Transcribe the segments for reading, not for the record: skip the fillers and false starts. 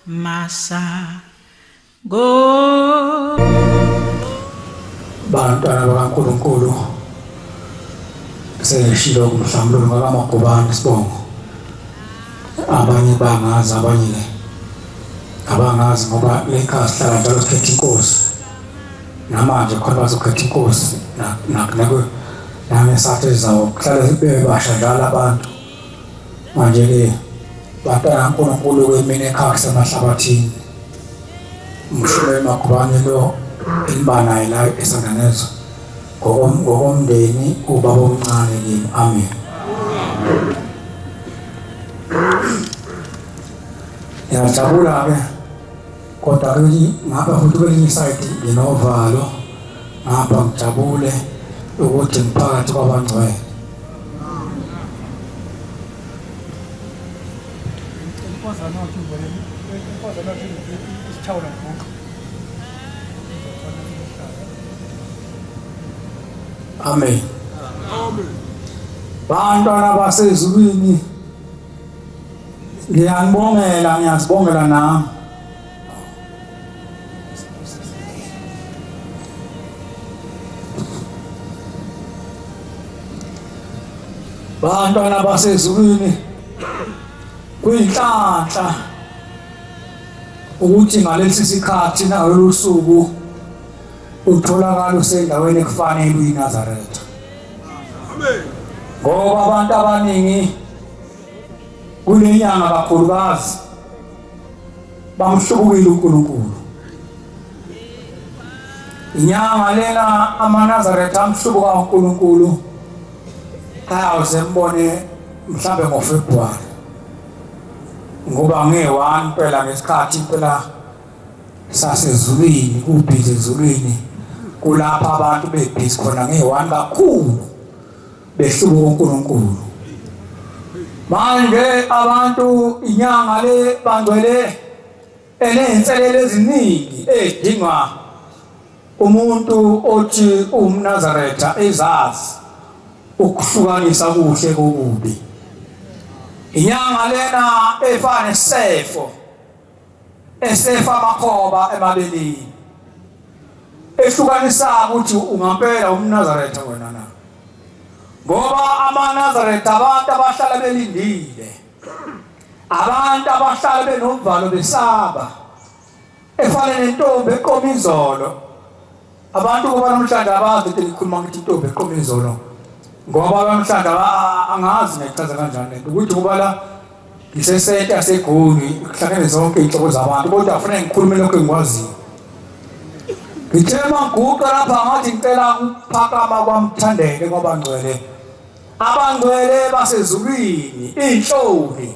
masa go bantwana bakaNkulunkulu seshilo kumhlawumbe ngamakubani sibongo abanye bangazi abanye abangazi ngoba lekhasi hlala njalo sikhetha inkosi namanje khona bazokhetha inkosi nakho nangesathi zawo kuhlala bebasha njalo abantu manje ke bantwana kaNkulunkulu kwemini ekhaya semahlabathini umshilo emakubani lo ilibanayo la esanganezo ngokomndeni ubaba omncane kimi amen. Ngiyajabula ke kodwa ke ngapha futhi kwelinye iside nginovalo ngapha ngijabule ukuthi ngiphakathi kwabangcwele. Amen. Bantwana basezulwini ngiyazibongela nami. Bantwana basezulwini kuyinhlanhla ukuthi ngalesi sikhathi nalolusuku utholakala usendaweni ekufanele uyiNazaretha. Amen. Ngoba abantu abaningi kulenyanga kakhulukazi bamhlubukile uNkulunkulu. Inyanga lena amaNazaretha amhlubuka uNkulunkulu ayawuze mbone mhlambe ngoFebruary ngoba nge-1 phela ngesikhathi phela sasezulwini kubhizi ezulwini kulapha abantu bebhizi khona nge-1 kakhulu behlubuka uNkulunkulu. Manje abantu inyanga le bangcwele eneyinselelo eziningi edingwa umuntu othi umNazaretha ezazi ukuhlukanisa kuhle kokubi. Inyanga lena efana nesefo esefa amakhoba emabeleni ehlukanisa ukuthi ungampela umNazaretha wena na. Ngoba amaNazaretha abantu abahlala belindile, abantu abahlala benovalo besaba, efana nentombi eqoma izolo. Abantu kuba namhlanje abazi ukuthi ngikhuluma ngithi intombi eqoma izolo ngoba namhlanje angazi ngichaza kanjani ukuthi kuba la ngisesente yaseGoli kuhlangene zonke inhlobo zabantu kodwa kufanele ngikhulume lokho engikwaziyo. Ngithema nguqa lapha ngathi ngicela ukuphakama kwamthandeke kwabangcwele. Abangcwele basezulwini inhloli.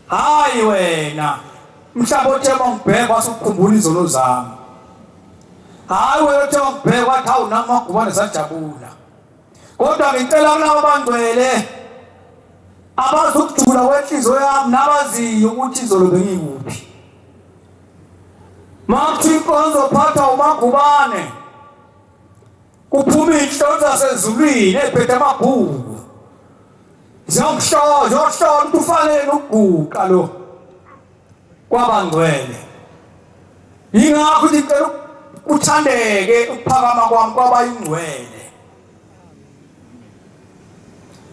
Hayi wena mhlawumbe uthema ngibheka wasukukhumbula izolo zami. Hayi wena uthema ngibheka wathi hawu namagubane sajabula. Kodwa ngicela kulabo abangcwele abazokujula kwenhliziyo yami nabaziyo ukuthi izolo bengikuphi. Makuthi inkonzo phatha umagubane kuphuma inhloli zasezulwini eziphethe amabhuku ziyokuhlola ukuthi ufanele ukuguqa lo kwabangcwele. Yingakho ukuthi ngicela uthandeke ukuphakama kwami kwabayingcwele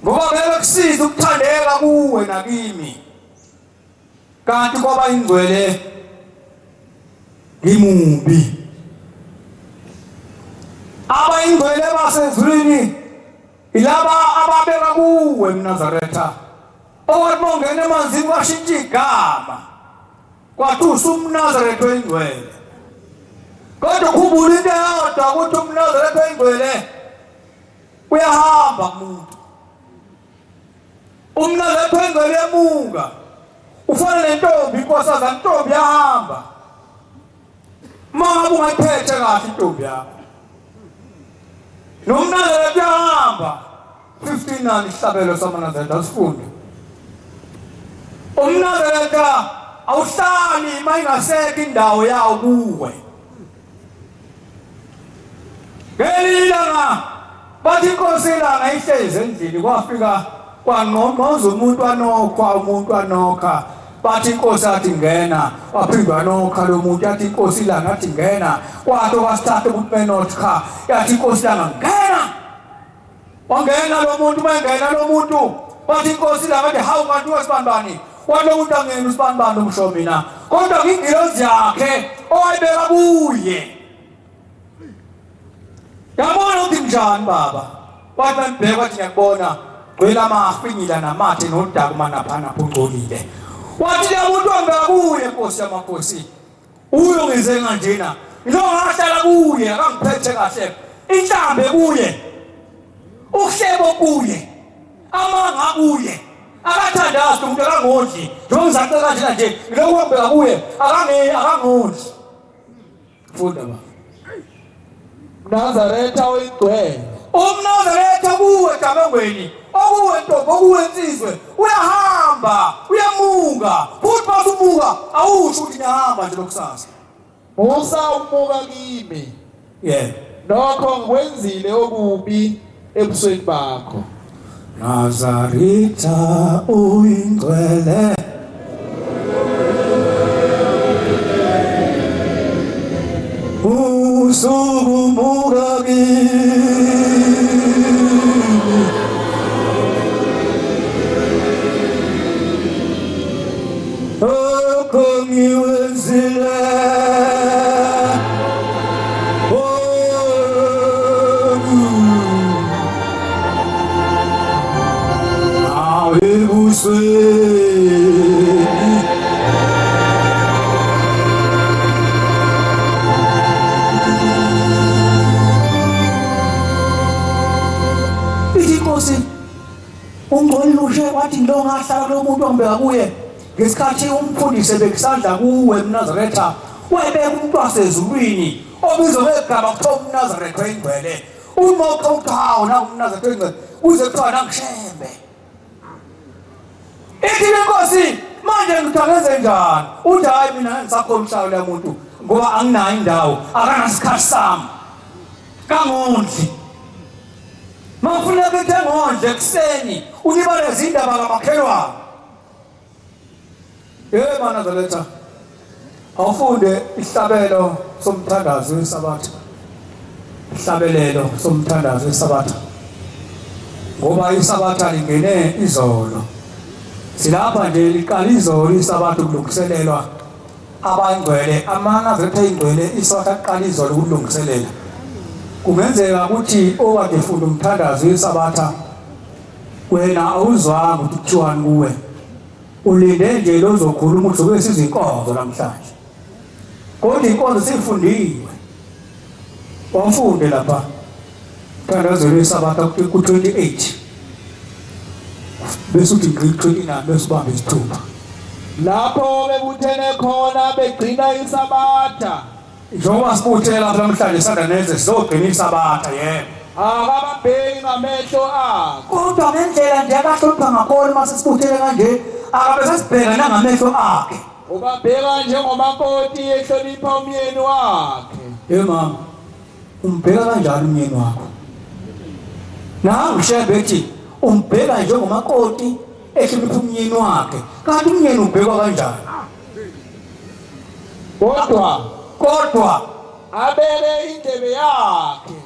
ngoba vele kusiza ukuthandeka kuwe nakimi kanti kwabayingcwele ngimumbi. Abayingcwele basezulwini ilaba ababeka kuwe mNazaretha owathi mongena emanzini washintsha igama kwathi usumNazaretha oyingcwele. Kodwa khumbula into eyodwa ukuthi umNazaretha oyingcwele uyahamba kumuntu. UmNazaretha oyingcwele emunga ufana nentombi inkosazana intombi yahamba. Mama ungayiphethe kahle intombi yakho. NoMnazaretha uyahamba 15 isihlabelo samaNazaretha asifunde. UmNazaretha awuhlali mayingasekho indawo yawo kuwe. Ngelilanga bathi inkosi ilanga ihlezi endlini kwafika kwangqongqoza umuntu anokha bathi inkosi athi ngena waphindwa nokha lo muntu yathi inkosi la ngathi ngena kwathi kwasithatha uMenotka yathi inkosi la ngena wangena lo muntu mangena lo muntu bathi inkosi la ngathi hawu kanti wesibanibani kwalo muntu angena usibanibani umsho mina kodwa ingilozi yakhe owayibeka kuye yabona ukuthi njani baba wathi ngibheka wathi ngiyakubona gcwele amafinyila namathe nodaka manaphana phungcolile wathi la muntu ongibeka kuye inkosi yamakhosi uyo ngenze kanjena lo ngahlala kuye akangiphethe kahle inhlambe kuye uhlebo kuye amanga kuye akathandazi umuntu akangondli njengozaqe kanjena nje lokho ongibeka kuye akangondli funda ba Nazaretha oyigcwele umNazaretha kuwe Damangweni okuwe ntombi okuwe insizwe uyahamba uyamuka futhi masumuka awusho ukuthi ngiyahamba nje lokusasa musa umuka kimi nokho ngikwenzile okubi ebusweni bakho Nazaretha uyingcwele usumuka ungcolile wathi lo ngahlala lo muntu ongibeka kuye ngesikhathi umfundisi bekusandla kuwe uMnazaretha wayebeka umuntu wasezulwini obizwa ngegama kuthiwa uMnazaretha oyingcwele uma uqhawu na uMnazaretha oyingcwele uze kuthiwa nangishembe ithi lenkosi manje ngithangenze njani uthi hayi mina ngisakhona umhlaba la muntu ngoba anginayo indawo akanasikhathi sami kangondli mafuneka ngondle kuseni ulibale izindaba kamakhelwane Nazaretha awufunde isihlabelo somthandazo wesabatha isihlabelelo somthandazo wesabatha ngoba isabatha lingene izolo silapha nje liqala izolo isabatha ukulungiselelwa abangcwele amaNazaretha ayingcwele isabatha aqala izolo ukulungiselela kungenzeka ukuthi owade funda umthandazo wesabatha wena awuzwanga ukuthi kuthiwani kuwe ulinde nje lozokhuluma ukuthi kwesizwe inkonzo namhlanje kodwa inkonzo sifundiwe wafunde lapha umthandazo wesabatha ku28 bese uthi 29 bese ubambe isithupha lapho bebuthene khona begcina isabatha njengoba sibuthele lapha namhlanje sandaneze sizogcina isabatha akababheki ngamehlo akho kodwa ngendlela nje akahlupha ngakhona mase sibuthele kanje akabe sasibheka nangamehlo akhe ubabheka njengomakoti ehlonipha umyeni wakhe mama umbheka kanjani umyeni wakho nangisheya ethi umbheka njengomakoti ehlonipha umyeni wakhe kanti umyeni ubhekwa kanjani kodwa abeke indlebe yakhe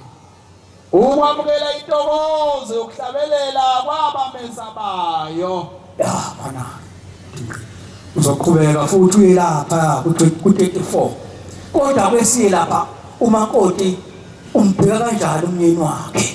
ukwamukela intokozo yokuhlabelela kwabamesabayo mana uzoqhubeka futhi uyelapha ku34 kodwa kwesiye lapha umakoti umbheka kanjani umyeni wakhe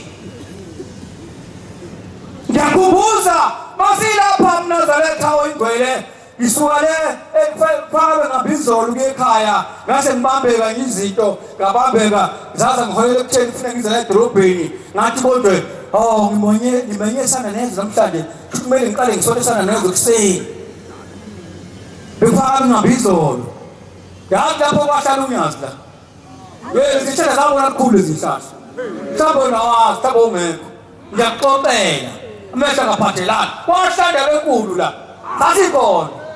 ngiyakhubuza masilapha uMnazaretha oyingcwele ngisuka le ekufaka ngabizolo kuyekhaya ngase ngibambeka izinto ngabambeka zaza ngiholela ekutheni ufuna ngizela edorobheni ngathi kodwa ngimenye sana nezo namhlanje kumele ngiqale ngisole sana nezo kuseni befaka ngabizolo yazi lapho kwahlala unyazi la zishela zabona kukhulu izihlahla sabona wazi sabo ungekho ngiyaxoxela amehla ngaphathelana kwahlala benkulu la sasibona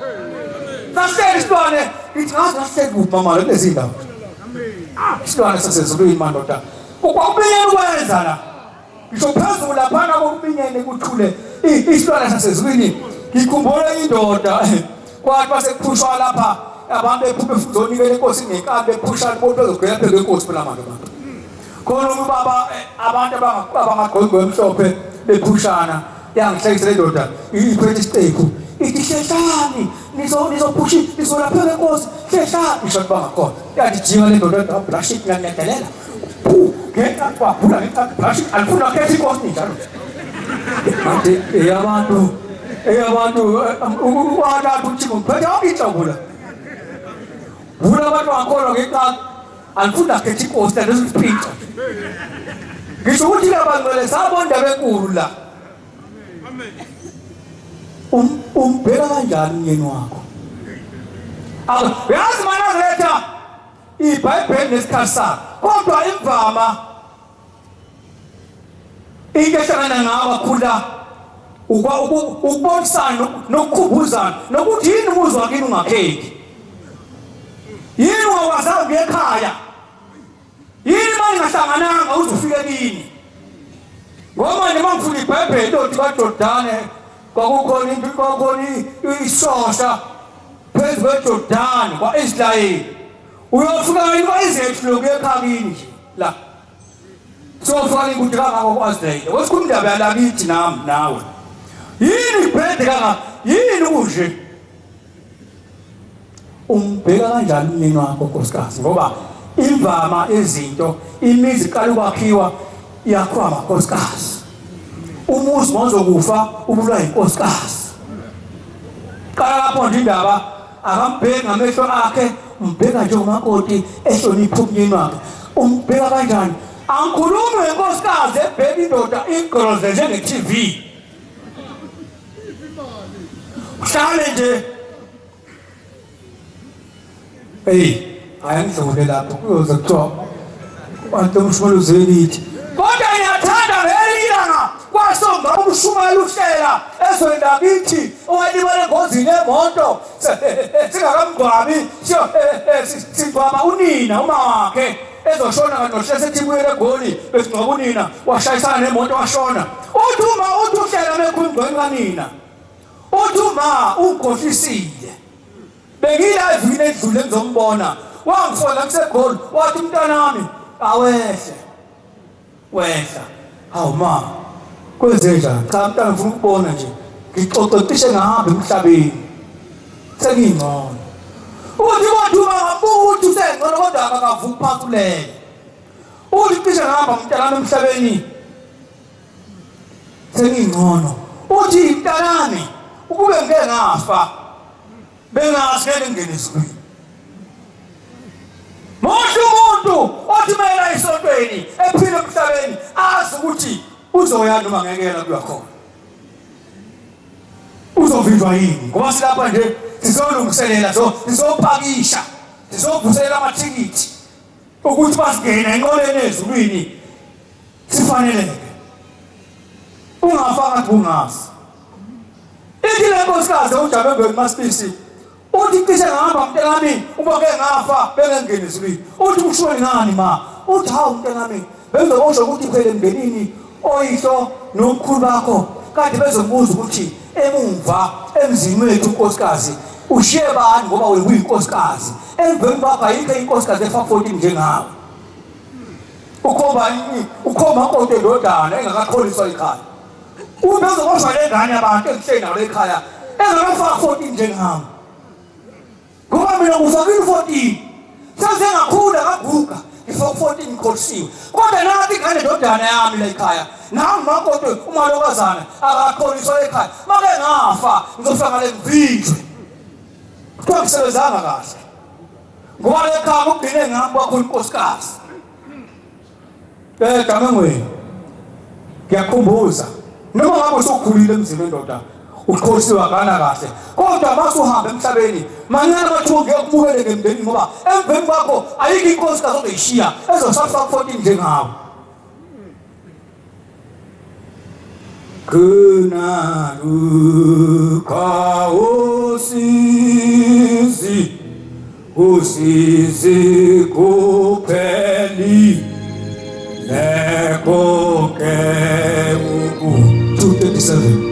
Nasel isitwane ithi ngathi ngasekuphi mama lezi ndawo isitwane sasezulwini mandoda ukwakubinyela ukwenza la ngisho phezulu laphana kokubinyene kuthule isitwane sasezulwini ngikhumbula indoda kwathi basekuphushwa lapha abantu bephuphe fuzonikele inkosi ngenkani bephusha bonke bezogcela phezu kwenkosi phela manje abantu khona ubaba abantu abangagqozi emhlophe bephushana yangihlekisele indoda iphethe isiqephu ithi hlehlani nizophusha nizolaphela inkosi hlehlani isho bangakhona yathi jiwa le ndoda blushing ngiyadelela ngeka kwavula ngeka blushing alifuna khetha inkosi njalo manje abantu wala ukuthi ngiphethe inhlobula vula abantu bakhona ngeka alifuna khetha inkosi lesiphica ngisho ukuthi labangcwele sabonda benkulu la umbheka kanjani umyeni wakho yazi maNazaretha iBhayibheli nesikhathi sakho kodwa imvama into ehlangana ngawo kakhulu ukubonisana nokukhumbuzana nokuthi yini umuzwa wakini ungakhethi yini ungawazanga ekhaya yini mangahlangananga uzofika kini ngoba nje mangifuna iBhayibheli lothi kaJordani kwakukhona isosha phezu kweJordani kwa-Israyeli uyofika into ezethu ekhakini nje la sofana ukuthi kangako kwa-Israyeli kwesikhuluma indaba yalakithi nami nawe yini ibhede kangaka yini kunje umbheka kanjani umyeni wakho nkosikazi ngoba imvama izinto imizi iqala ukwakhiwa yakhiwa amankosikazi umuzi mozokufa ubulwa inkosikazi qala lapho nje indaba akambheki ngamehlo akhe umbheka njengomakoti ehlonipha umyeni wakhe umbheka kanjani angikhulumi ngenkosikazi ebheka indoda igroze njenge-TV uhlale nje ayangidlule lapho kuyoze kuthiwa abantu umshumela uzelithi kodwa ngiyathanda ngeli ilanga kwasonga umshumela uhlela ezweni lakithi owalibele engozini emoto singakamgwabi sigwaba unina uma wakhe ezoshona kanohlese ethi buyele eGoli besingcwaba unina washayisana nemoto washona uthi uhlela mekhulungweni kanina uthi uma ungikhohlisile bengila evini edlule ngizombona wangifona kuseGoli wathi umntanami wehla hawu ma kwenze njani cha mntana ngifuna ukubona nje ngixoxe cishe ngahamba emhlabeni sekingcono uthi kodwa ungabuthi usengcono kodwa akavuki phansi ulele uthi cishe ngahamba mntanami emhlabeni sekingcono uthi mntanami ukube ngeke ngafa bengaskele ngene esikuyi Moshe umuntu othi mayela esontweni ephile emhlabeni azi ukuthi uzoya noma ngekela kuya khona uzovinjwa yini ngoba silapha nje sizolungiselela sizopakisha sizovuselela amathikithi ukuthi basingena enqoleni ezulwini sifaneleke ungafaka bungazi ithi le nkosikazi ujabe ngemaspisi uthi cishe ngahamba mntanami uma ke ngafa bengengeni ezulwini uthi kushoni ngani ma uthi hawu mntanami bezobosho ukuthi phela emndenini oyihlo nomkhulu bakho kade bezombuza ukuthi emumva emzini wethu unkosikazi ushiye bani ngoba wena uyinkosikazi emveni bakho ayikho inkosikazi efa-14 njengawe ukhomba nkoto endodana engakakholiswa ekhaya ubezoboshwa le ngane abantu engihleli nabo ekhaya engakafaka-14 njengawe ngoba mina ngifakile 14 sasengakhula kaguga ngifaka 14 ngikholisiwe kodwa nathi ngane ndodana yami la ekhaya nami makodwa umalokazana akakholiswa ekhaya make ngafa ngizofika ngale ngivinjwe kuthiwa ngisebenzanga kahle ngoba le ekhaya kugcine ngami kwakhona inkosikazi Kamengweni ngiyakhumbuza noma ngabe usukhulile emzini wendoda ukholisiwe akana kahle kodwa masuhamba emhlabeni manyana bathunge ukubukele ngemndeni ngoba emveni kwakho ayikho inkosikazi ozoyishiya ezosafaka 14 njengawe kuna luka usizi kupheli nekonke uku 237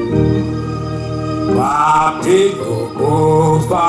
Wapi kufa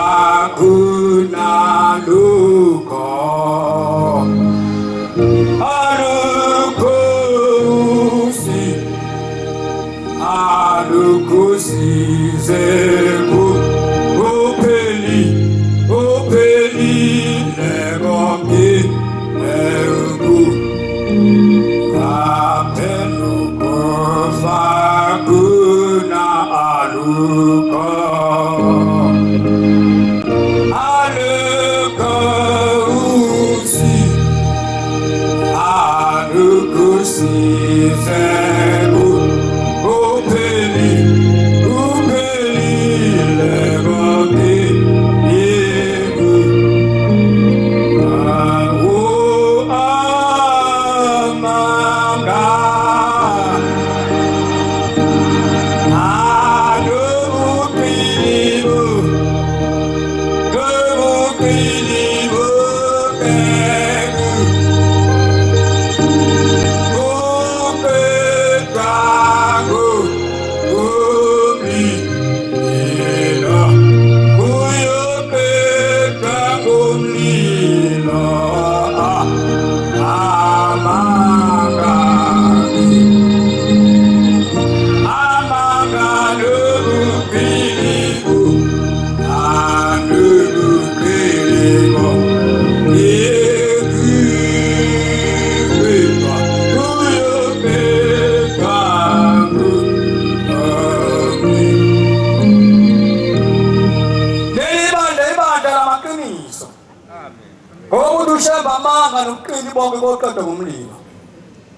Nokuqina bonke koqedwa ngomlilo.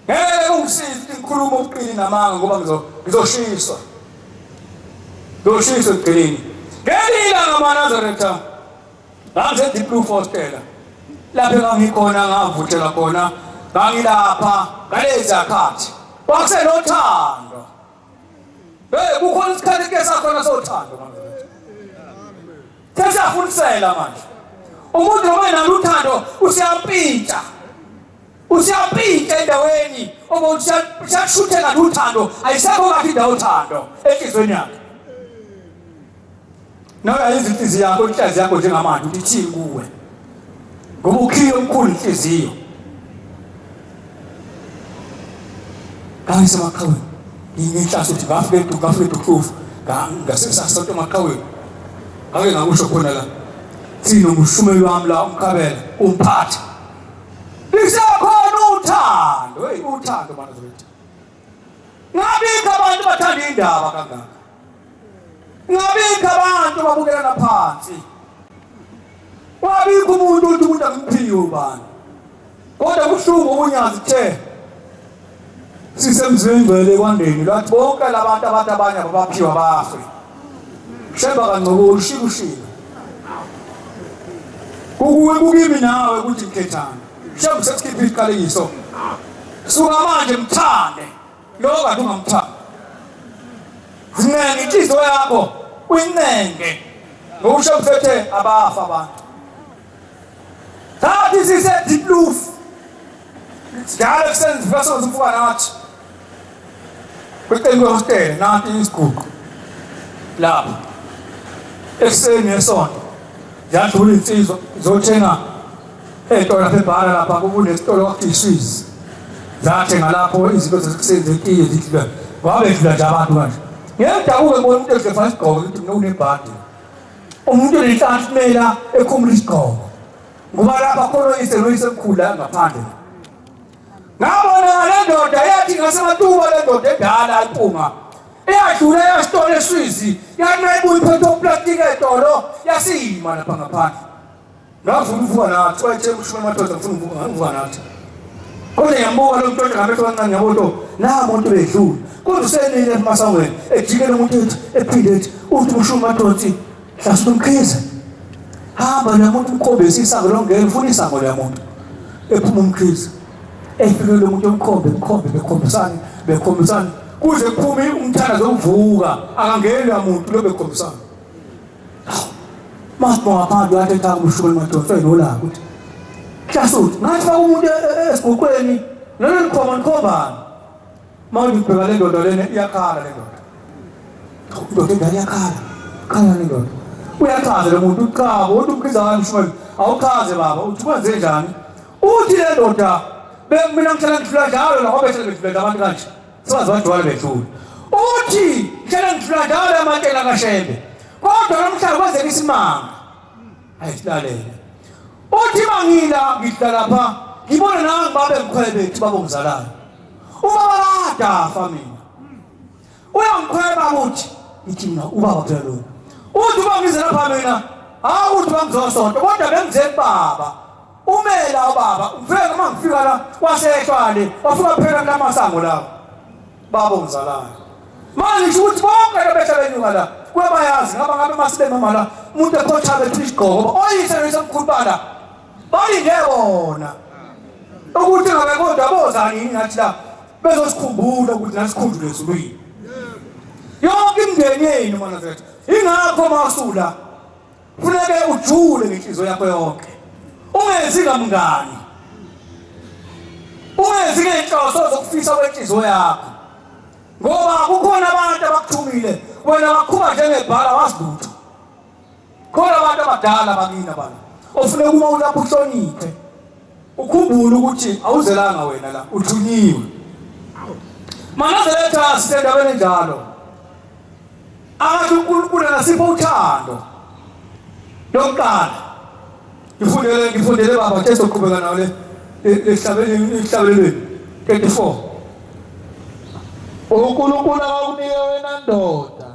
Ngeke ungisize inkulumo ukuqina namanga ngoba ngizoshiswa. Ngizoshiswa egcileni. Ngelila ngamaNazaretha. Ngamse deep blue hostela. Lapho engangikhona ngavuthela khona, ngangilapha ngalezi akhathi. Kwakusenothando. Kukhona isikhathi ke sakhona sothando manje. Sesiyafundisela manje. Umuntu noma enaluthando usiyapinta endaweni ukuthi usiyashutheka luthando ayisekho kahle indawo uthando enhlizweni yakhe. Nawe ayizinhliziyo yakho inhliziyo yakho njengamanje ukuthi ithini kuwe ngoba ukhiye omkhulu inhliziyo. Kangisemakhaweni nginenhlanhla ukuthi ngafike ukuhlufa ngasesasonto emakhaweni ake ngakusho khona la sino ngushumeli wami la umkhabela umphatha lisekhona uthando uthando bana zethu. Ngabikho abantu bathanda indaba kangaka, ngabikho abantu babukelana phansi, wabikho umuntu uthi umuntu angiphiwe bani kodwa kuhlungu ubunyazi kuthe sisemzweni ngcwele kwandeni lathi bonke labantu abanye abaphiwa bafe sheba kancoko ushikushika kukuwe kukimi nawe ukuthi ngikhethana sheba sesikhipha iqalekiso suka manje mthande lo kade ungamthanda zinenge inhliziyo yakho uyinenge ngokusho kuphethe abafa abantu thathi sise deep blue sijalo kusenza verse uzifuka nathi kwetengwe hostel nathi isigugu lapha ekseni esonto yadlula insizwa izothenga etolo lapha ebhala lapha kunesitolo kwakhiswizi zathenga lapho izinto zekuseni etiye zidlula wabe edlula nje abantu kanje ngedabuke ngibona umuntu edlula isigqoko ukuthi mina unebhadi umuntu onenhlanhla ekhumula isigqoko ngoba lapha khona iseloyise emkhulu ngaphandle. Ngabona le ndoda yathi ngasematuba le ndoda edala iphunga eyadlula yasitolo eswizi yanqebu iphethe uplastic etolo yasima lapha ngaphandle. Ngafuna uvuka nathi wayethe ushuma madoda ngifuna uvuka nathi kodwa yambuka lo muntu ngamehlo kancane yabona la umuntu bedlula kodwa usenile emasangweni ejikele umuntu ethi ephinde ethi uthi ushuma madoda hlasa umkhize hamba la muntu umkhombisa isango longena ufuna isango la muntu ephuma umkhize efike lo muntu bekhombisana kuze kuphume umthandazo ovuka akangeni la muntu lo bekhombisana masibonga ngaphandle wathi ekhaya umshukela madoda ayinola ukuthi Klasuthi ngathi fa umuntu esiguqweni nalo likhombani manje ubheka le ndoda lena iyakhala le ndoda ndoda endala iyakhala khala le ndoda uyachaza lo muntu uqhabo uthi umkhiza wami mshumeli awuchaze baba uthi kwenze njani uthi le ndoda mina ngihlala ngidlula njalo ngoba behlele bedlula abantu kanje sibazi badwala bedlula uthi ngihlala ngidlula njalo amantela kaShembe kodwa namhlanje kwenzeka isimanga ayisilalele uthi mangila ngidla lapha ngibona nangi babe ngikhwebe ethi babongizalayo ubaba ladafa mina uyangikhweba uthi ngithi mina ubaba phela lo uthi bangize lapha mina uthi bangizosonto kodwa bengize baba umela ubaba ufika mangifika la wasehlwale wafika phela kulamasango lawo babongizalayo manje ngisho ukuthi bonke lebetha benyuka la kwebayazi ngaba ngabe masibe mama la umuntu ekhothabe isigqoko oyise lesemkhulupala balinde bona ukuthi ngabe kodwa bozani ngathi la bezosikhumbula ukuthi nasikhundule ezulwini yonke imndeni yenu mana zethu ingakho masula Funeke ujule ngenhliziyo yakho yonke. Ungenzi kamngani. Ungenzi ngenhloso zokufisa kwenhliziyo yakho. Ngoba kukhona abantu abakuthumile wena wakhuba njengebhala wasiduthu. Khona abantu abadala bakina bana. Ofune uma ulapho uhloniphe. Ukhumbule ukuthi awuzelanga wena la uthunyiwe. Manazaretha sitendabene njalo. Akathi uNkulunkulu nasipho uthando. Lokuqala. Ngifundele baba Jesu oqhubeka nawo lehlabeleni 34. uNkulunkulu akakunike wena ndoda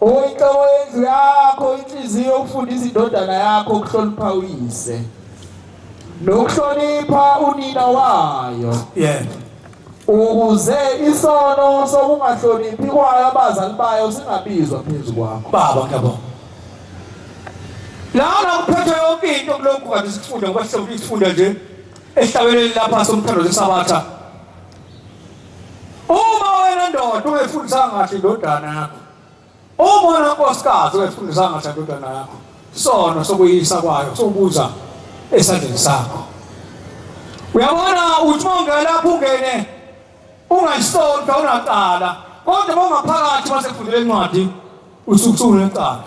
oyinhloko yendlu yakho inhliziyo ukufundisa indodana yakho ukuhlonipha uyise nokuhlonipha unina wayo. Yebo. Ukuze isono sokungahloniphi kwayo abazali bayo singabizwa phezu kwakho. Baba ngiyabonga. Lana kuphethe yonke into kulokhu kade sikufunda ngoba sifunda nje esihlabeleni lapha somthando sesabatha. Uma wena ndoda ungefundisa ngathi indodana yakho. Uma unkosikazi ungefundisa ngathi indodana yakho. Sono sokuyisa kwayo sokubuza esandleni sakho. Uyabona uthi mongela lapho ungene ungayisoli unaqala kodwa mongaphakathi masekufundela incwadi usukusungula eqala.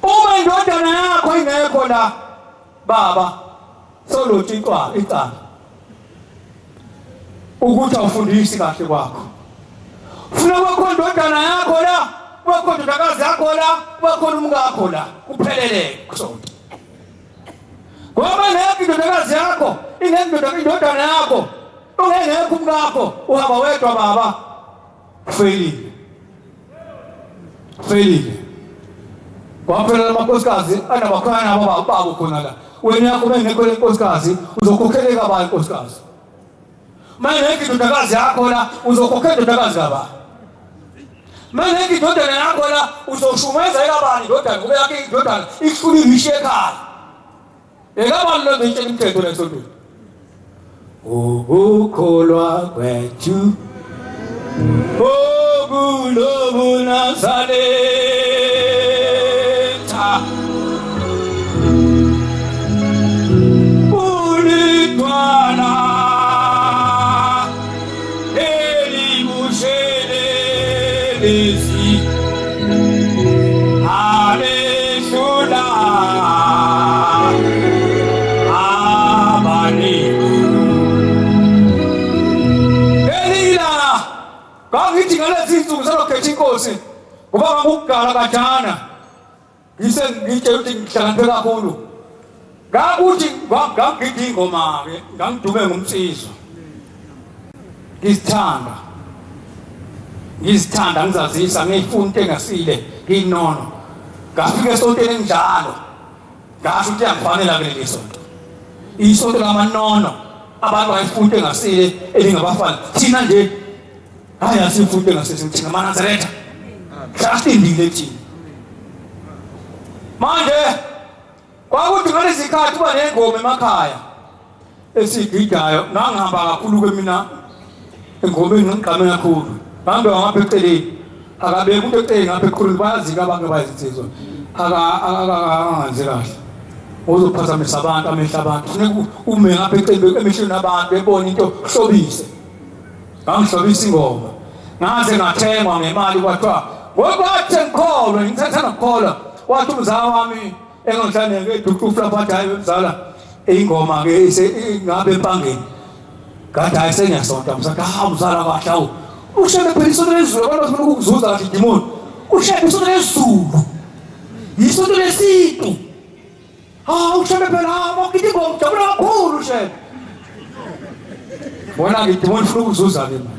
Uma indodana yakho ingekho la baba solothi iqala ukuthi awufundisi kahle kwakho. Funa kwakho indodana yakho la, kwakho indodakazi yakho la, kwakho umngakho la kuphelele kusonto. Ngoba ngeke indodakazi yakho ingeke indodana yakho ungengekho umngakho uhamba wedwa baba failile. Kwaphela amankosikazi anabakhona ababo khona la. Wena yakho bengekho lenkosikazi uzokukheleka ba inkosikazi. Manje indodakazi yakho la uzokhokhela indodakazi kaba. Manje indodana yakho la uzoshumeza ekabani indodana kube yakhe indodana ihlulile ekhaya. Ekabani lo ngitshela imithetho lesontweni. Ukholwa kwethu okulobu Nazaretha ulitwana elimushelelezi aleshula ngithi ngalezi insuku selokhetha inkosi ngoba ngakugala kathana ngitshela ukuthi ngihlakaniphe kakhulu ngakuthi ngangigida ingoma ke ngangidume ngumsizwa ngizithanda ngizazisa ngifuna into engasile nginono ngafika esontweni enjalo ngasho ukuthi yangifanele ke lesonto isonto lamanono abantu bayifuna into engasile elingabafana thina nje hayi asifunda ngasesithina maNazaretha sasindile thina manje kwakuthi ngalezi zikhathi kuba nengoma emakhaya esigidayo ngangihamba kakhulu kwemina engomeni ngigqame kakhulu ngihambe ngapha eceleni akabeka umuntu eceleni ngapha ekhulwini bayazika abantu abayizinsizwa akanganzi kahle uzophazamisa abantu amehla abantu funeka ume ngapha eceleni emehlweni abantu bebona into hlobise. Ngangihlobisa ingoma ngaze ngathengwa ngemali kwathiwa ngokwathi ngikholwa ngithatha ngikholwa wathi umzala wami engihlaneke educufla phathi hayi umzala ingoma ke ngabe empangeni kade hayi sengiyasonta msathi umzala kahle awu ushebe phela isonto lezulu abantu bafuna ukukuzuza kahle demon ushebe isonto lezulu isonto lesintu ushebe phela bonke ingoma jabula kakhulu ushebe bona ngithi wona ufuna ukuzuza ke manje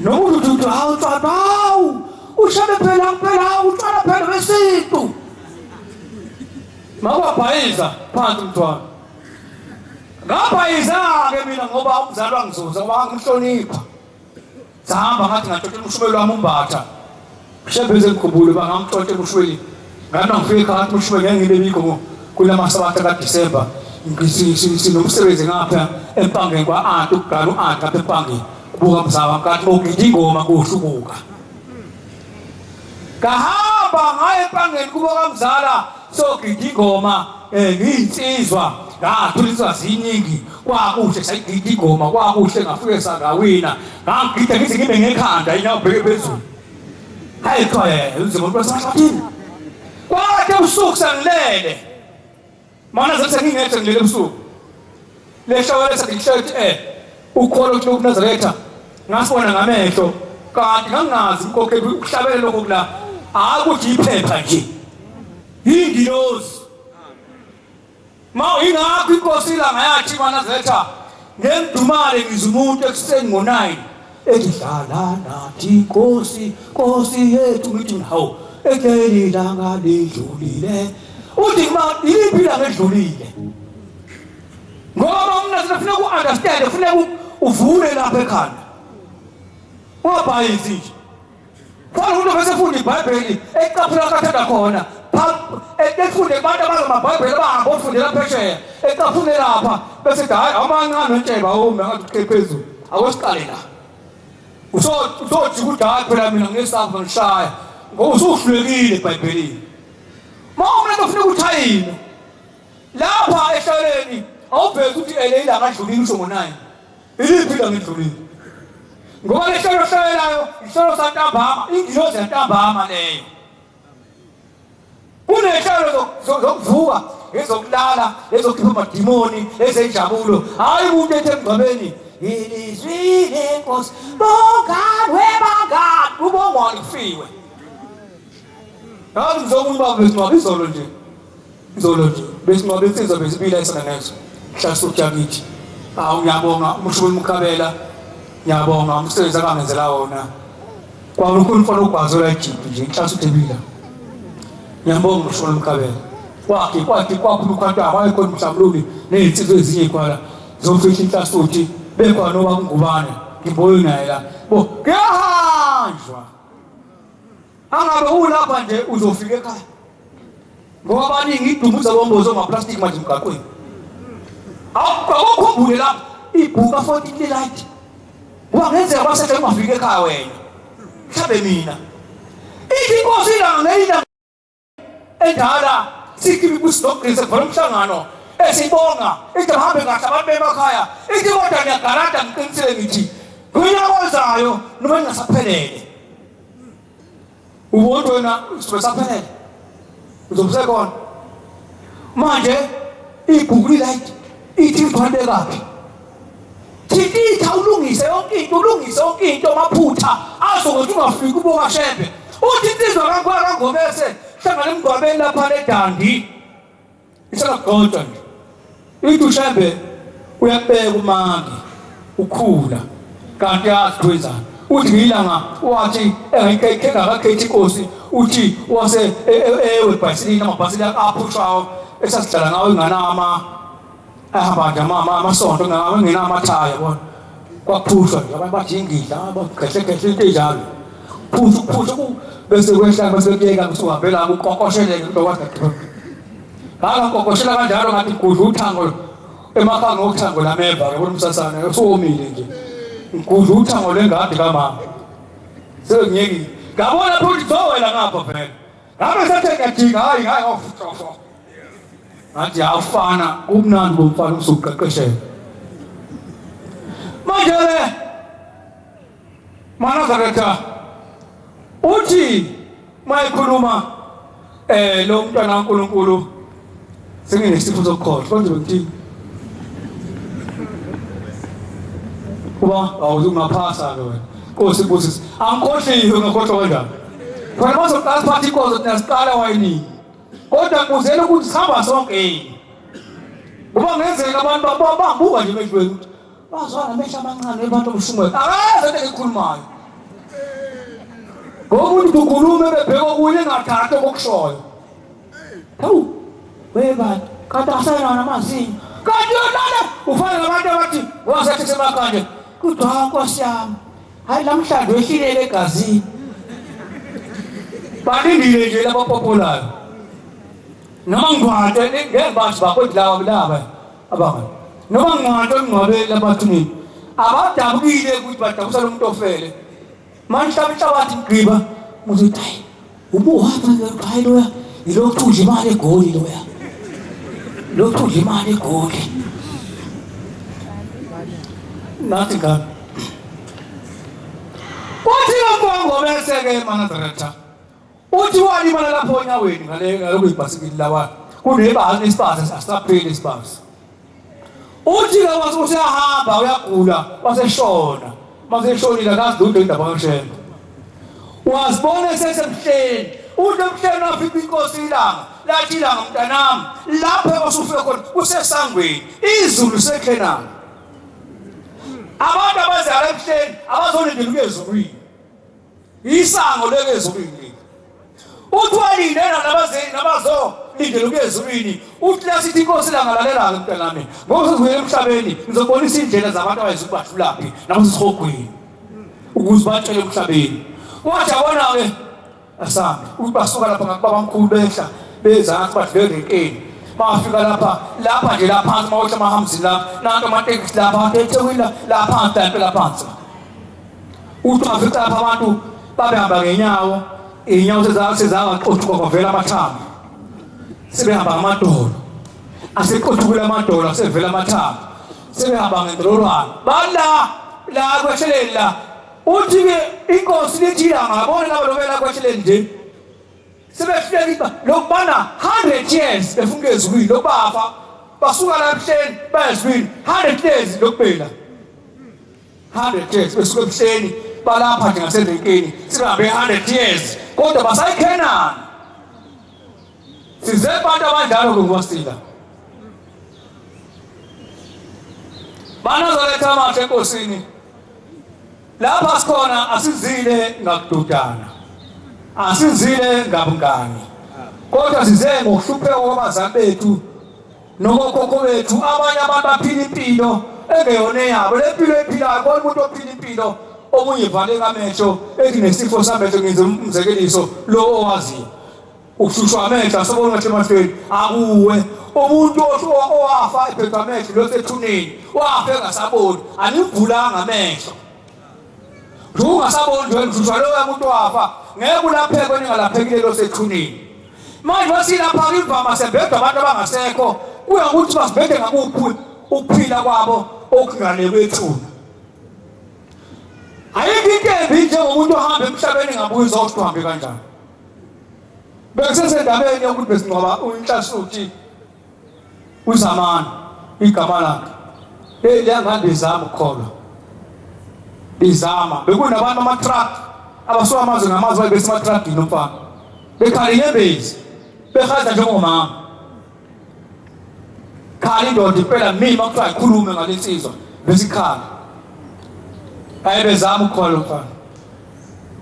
nomuntu uthi hawu ushabe phela utshwala phela besintu mawabhayiza phansi umntwana ngabhayiza ke mina ngoba umzali wangizuza ngoba ngimhlonipha sahamba ngathi ngaxoxela ushubeli wami umbatha shebeze ngikhumbule bangamxoxela ushubeli ngathi ngifika ngathi ushubeli ngengilebiko kulamasabata kaDisemba sinomsebenzi ngapha empangeni kwa-aunt ukugala u-aunt apha empangeni kubuka mzaba nkathi bogida ingoma kuhlubuka kahamba ngahamba ngaye empangeni kubo kamzala sogida ingoma ngiyinsizwa ngathuliswa ziningi kwakuhle sayigida ingoma kwakuhle ngafike sangawina ngagida ngithi ngibe ngekhanda inyawo bheke phezulu hayi khaya uzomuntu wasehlathini kwathi ubusuku sangilele mana zathi ngingekho ngilele ubusuku leshawele sathi ukholo ukuthi uNazaretha ngasibona ngamehlo kanti ngangazi ukhokhela ukuhlabela lokho kula akuthi iphepha nje ingilozi ma ingakho inkosi la ngayathi uNazaretha ngengidumale ngizumuntu ekuseni ngo9 edidlala nathi Nkosi yethu ngithi hawu ekeli langa lidlulile uthi ma iliphi langa edlulile ngoba mina sifuna uku-understand ufuna uvule lapha ekhanda wabhayizi nje fana umuntu bese funda iBhayibheli eqaphela kathanda khona efunde abantu abangamaBhayibheli abahamba ofundela phesheya eqaphule lapha bese hayi amancane ntsheba ume ngathi phezulu awesiqale la usothi ukuthi hayi phela mina ngesafa ngishaya ngoba usuhlulekile eBhayibhelini mawumntu ufuna ukuthayina lapha eshaleni awuvezi ukuthi eleyila ngadlulile usho ngo9 iliphi la ngidlulile ngoba leshalo shayelayo isolo santambama ingilozi yantambama leyo kuneshalo zokuvuka ezokulala ezokhipha amadimoni ezenjabulo hayi umuntu ethe emgcwabeni ilizwile Nkosi bongani webangani ubongwani kufiwe hayi ngizomuntu babezingcwaba izolo nje besingcwaba insizwa bezibila esanganezo hlasuthi ngithi ngiyabonga umshubo Mkhabela ngiyabonga umsebenzi akangenzela wona kwaNkulunkulu mfana ugwazela eJiphi nje hlasuthi ebila ngiyabonga umshubo Mkhabela kwathi kwakhulu kwantu abayikho mhlawumbe nezinsizwe ezinye ikhwala zofihla inhlasuthi bekwa noba kungubane ngiboye naye la bo kuyahanjwa angabe ulapha nje uzofika ekhaya ngoba abaningi idumuza bombozo ngaplastic manje emgaqweni awukukhumbule lapha ibhuka 14 light wangenzeka basethe ungafika ekhaya wena mhlabe mina ithi Nkosi la ngeyina endala sikibi kusogqisa kuvala umhlangano esibonga ithi hambe kahle abantu bemakhaya ithi kodwa ngiyagaranta ngiqinisele ngithi kuyakozayo noma ngingasaphelele ubonto wena usiphelele uzobusekona manje ibhuku light ithi iphande kapi thitha ulungise yonke into maphutha azokuthi ungafiki ubonga shembe uthi insizwa kangobese hlangana emgwabeni lapha eDandi isakagqotshwa nje ithi ushembe uyabeka umangi ukhula kanti yazikhwezana uthi ngilanga wathi engakhethi Nkosi uthi wase eWebhasilini amabhasili aphushwayo esasidlala ngawo inganama ahamba nje amasonto ngenamathaya bona kwaphushwa nje abantu bajingidla abaghehle into enjalo phusha bese kwehla bese kuyeka kusuhambela ukuqoqosheleke into kwathi kokoshela kanjalo ngathi kudla uthango emakhaya ngokuthango lameva yabona umsasana usomile nje ngikudla uthango lengadi kamama sengiyeki ngabona futhi zowela ngapha phela ngabe sethengathika hayi awufutho ngathi awufana kumnandi bomfana usuqeqeshela manje Nazaretha uthi mayikhuluma lo mntwana kaNkulunkulu senginesifo sokukhohlwa konje ukuthi kuba awuzukungaphasa ke wena Nkosi Nkosi angikhohliwe ngakhohlwa kanjani wena bazoqala phathi inkozo nasiqala wayini kodwa kuzela ukuthi sihamba sonke ngoba ngenzeka abantu babuka nje emehlweni ukuthi bazwana amehla amancane abantu omshumela akaze ekhulumayo ngomuntu ukhulume bebheka okunye engathatha okushoyo hawu weba kanti asayona amazinyo kanti yona ufana nabantu abathi wasethi semakhaya kuthiwa Nkosi yami hayi namhlanje wehlilele egazini balindile nje labapopolayo noma ngwate ngembathi bakodlawa laba abanga noma ngwate ngcwabela abathini abadabukile ukuthi badabusa lo muntu ofele manje hlabathi ngqiba muzothi ubuhamba hayi loya ilokhu nje imali egoli loya lokhu nje imali egoli nathi ngani uthi uMbongo bese ke Manazaretha uthi walimala lapho onyaweni ngale kuyibhasikili lawa kunebhasi isipasa asisapheli isipasa uthi ke wasehamba uyagula waseshona maseshonile akazidude indaba kaShembe wasibona sesemhleni uthi emhleni afika inkosi ilanga lathi ilanga mntanami lapho osufike khona kusesangweni izulu sekhenana abantu abazala emhleni abazolindela ukezulwini isango lekezulwini uthi walindela nabazeni nabazo lindela ukezulwini uthi lasithi inkosi ilanga lalela mntanami ngoba sizoya emhlabeni ngizobonisa indlela zabantu abayizubahlulaphi namasihogweni ukuze batshele emhlabeni wathi abona ke asambe ubasuka lapha ngababamkhulu behla bezansi badlule enkeni bafika lapha nje lapha mawuthi amahamzi lapha nanto amatekisi lapha eThekwini lapha phela phansi uthi afika lapha abantu babehamba ngenyawo inyawo sezaqothuka kwavela amathambo sebehamba ngamadolo aseqothukula amadolo asevela amathambo sebehamba ngendololwane la kwesheleni la uthi ke inkosi lithi ngabona laba lovela kwesheleni nje sebefika lokubana 100 years befunke ezulwini lokubafa basuka la emhleni bayezwini 100 years lokubela 100 years besuka emhleni balapha nje ngasenkeni sihambe 100 years kodwa basayikhenana size abantu abanjalo ngokwasila Manazaretha amasha enkosini lapha sikhona asizile ngakududana asizile ngabungani kodwa size ngokuhlupheka kwabazali bethu nogogo bethu abanye abantu baphila impilo engeyona yabo lempilo ephilayo konke umuntu ophila impilo omunye vale ngamehlo ezinesifo samehlo ngenza umzekeliso lo owaziyo ukushushwa amehlo asobona ngathi emahlweni akuwe umuntu owafa ephethwe amehlo lo sethuneni wafa engasaboni anivulanga amehlo ungasaboni nje ushushwa lo umuntu wafa ngeke ulapheke ningalaphekile lo sethuneni manje wasilapha imvama sebedwa abantu abangasekho kuya ukuthi basibhede ngakuphi ukuphila kwabo okungane kwethuna ayikho intombi njengomuntu ohamba emhlabeni ngabuza ukuthi uhambe kanjani bekusesendabeni yokuthi besingcoba uNhlasuthi uZamani igama lakhe liyangandizama ukukholwa bizama bekunabantu ama-truck abasuka amazwe ngamazwe besema-truckini umfana bekhala inyembezi behaza njengomama khala indoda impela mima kuthiwa ikhulume ngalensizwa besikhala ayebezama ukukholwa umfana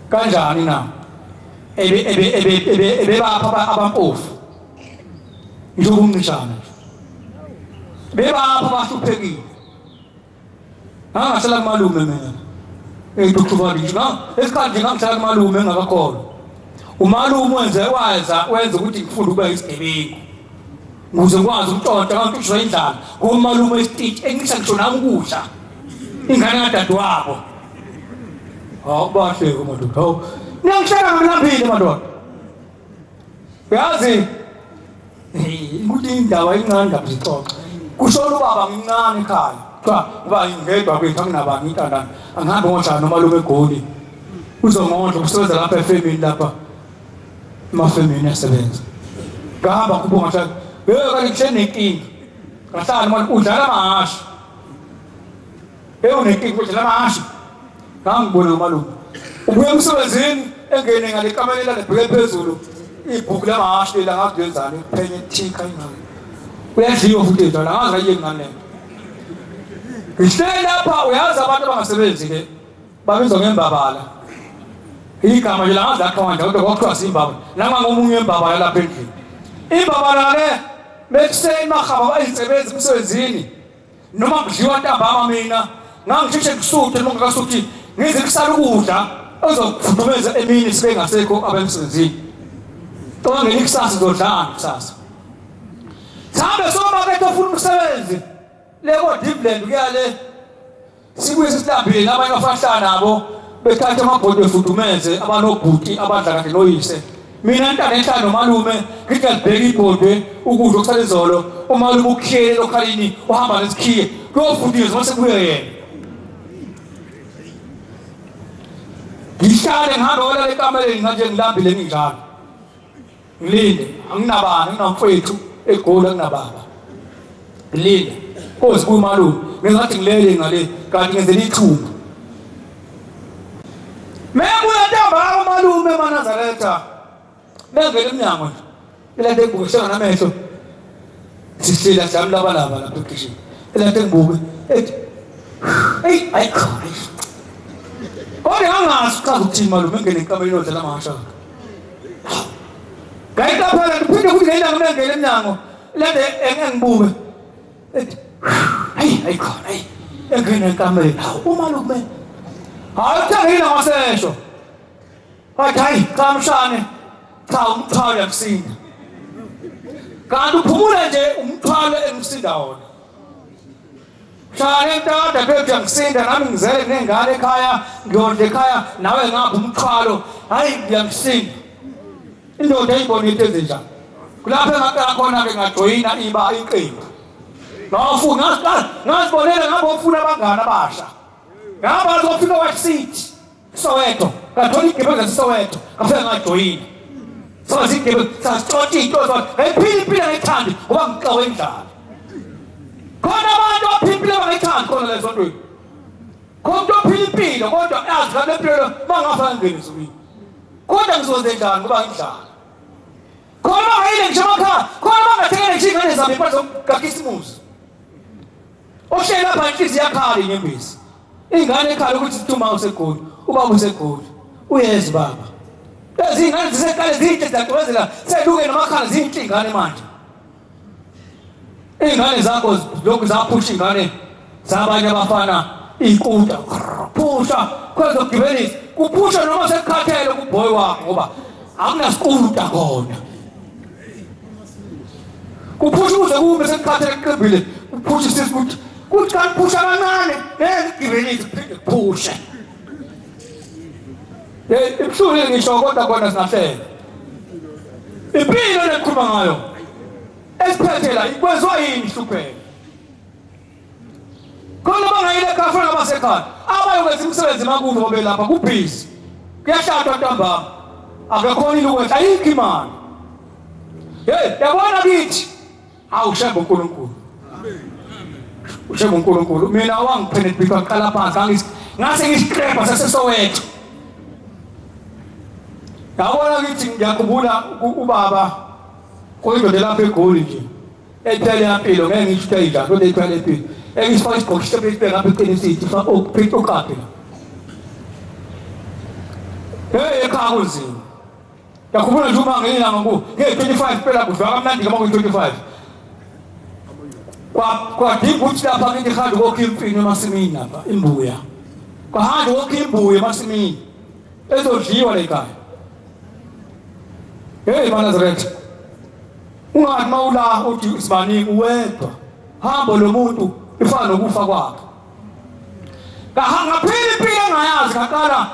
kanjani na ebebapha abampofu njengoba umncishana bebapha abahluphekile angahlala kumalume mina esikhathi ngingahlala kumalume engakakholwa umalume wenza ukuthi ngifunde ukuba isigebengu ukuze ngikwazi ukuntshontsha kanti usho indlala ngomalume esitiki engisha ngisho nami ukudla ingane kadadewabo bahleke madoda niyangihleka ngilambile madoda uyazi ukuthi indaba incane ndaba zixoxa kushona ubaba ngincane ekhaya kuba ngedwa kwethu anginabani intandane angihambe ngojana nomalume eGoli uzongondla ukusebenza lapha efemini lapha emafemini yasebenza ngahamba kubonga nje kanti kuhle nenkinga ngahlala manje udlala amahashi unenkinga udlala amahashi ngangibona nomalume ubuye emsebenzini engene ngale kamelela lebheke phezulu ibhuku lamahashi la ngakuzenzani kuphenye thika ingane uyadliwa futhi njalo angazi kayeke ngane Ihleli lapha uyazi abantu abangasebenzi ke babizwa ngembabala igama nje langazi akhona kodwa kwakuthiwa simbaba nanga ngomunye embabala lapha endlini imbabala le bekuseni mahaba bayisebenza emsebenzini noma kudliwa ntambama mina ngangisheshe kusuthe noma ngasuthi ngize kusala ukudla ozokufudumeza emini sibe ngasekho abemsebenzini ngeke kusasa zodlana kusasa Sabe soma ke tofuna umsebenzi leko Dividend kuyale sibuye sihlambile nabanye abafahlana nabo bethatha amabhodi efudumeze abanobhuti abadla kanti noyise mina ntana enhlalo nomalume ngithi ngibheka ibhodwe ukudla okusale izolo umalume ukhiyele lokhalini uhamba nesikhiye kuyofundiswa mase kuye yena ngihlale ngihamba wala ekameleni nganje ngilambile nginjalo ngilinde anginabani nginamfowethu egoli anginababa ngilinde kozi kumalume ngizathi ngilele ngale kanti ngenzela ithumba mebuya ntamba umalume eNazaretha bengele eminyango nje ilande ngibukisha namehlo sisila sami labalaba lapha ekishini ilande ngibuke ethi hey ayikhona kodwa angazi cha ukuthini malume ngene enkameleni odlala amashaka kayita phela ngiphinde futhi ngeyilanga bengele eminyango ilande engibuke ethi hey ayikhona hey engene enkameleni umalume hayi uthangile ngasesho wathi hayi cha mshane cha umthwalo emsinda kanti uphumula nje umthwalo emsinda wona shane ntada bethi ngisinda nami ngizele nengane ekhaya ngiyonde ekhaya nawe ngapha umthwalo hayi ngiyamsinda indoda eyibona into ezenjani kulapho engaqala khona ke ngajoyina iqembu ngafuna ngazibonela ngabe ufuna abangani abasha ngaba azofika wakusithi Soweto ngathola igebeza eSoweto ngafika ngajoyina sazigebe sasixoxa into zonke ephiliphile ngethandi ngoba ngixawe endlala khona abantu aphiliphile bangethandi khona lezo ntweni khona ophiliphile kodwa azi ngabe empilo bangafa ngene zweni kodwa ngizoze njani ngoba ngidlala khona ayile ngishamakha khona bangathekele njengane zami impatho kaKhisimusi oshela lapha inhliziyo yakhe inyembezi ingane ekhaya ukuthi sithuma usegoli ubaba usegoli uyeza baba lezi ingane ziseqale zinhle zaqhubezela seduke namakhala zinhle ingane manje ingane zakho lokhu zaphusha ingane zabanye abafana ikuta phusha kwezo gibelisi kuphusha noma sekukhathele kubhoyi wakho ngoba akunasikuta khona kuphusha uze kube sekukhathele kuqebile kuphusha sisithi kuthi kanti phusha kancane ngigibelisi kuphusha ibuhlungu ngisho kodwa kona singahlela impilo lekhuluma ngayo esiphethela ikwezwa yini ihlupheke khona bangayile kafa nabasekhaya abayokwenza imisebenzi emakubo ngobe lapha kubhizi kuyashadwa ntambama akakhona ukwenza ayikho imali yabona kithi awushembe uNkulunkulu ushembe uNkulunkulu mina wangiphene bhika qala phansi ngase ngiskreba saseSoweto yabona kithi ngiyakhumbula ubaba koyindoda lapha eGoli nje ephele yampilo ngeke ngisho uyidla kodwa ephele empilo engisifaka isigqoko sibeke ngapha eqinisini fa okuphethe okapi ekhaya kunzima yakhumbula nje uma ngelanga nge-25 phela kudlwa kamnandi ngama ku-25 kwadinga ukuthi lapha ngithi khanda kokho imfino emasimini lapha imbuya kwahanda kokho imbuya emasimini ezodliwa la ekhaya eNazaretha ungathi mawula uthi isibaningi uwedwa hamba lo muntu ifana nokufa kwakhe ngaphila impilo engayazi ngaqala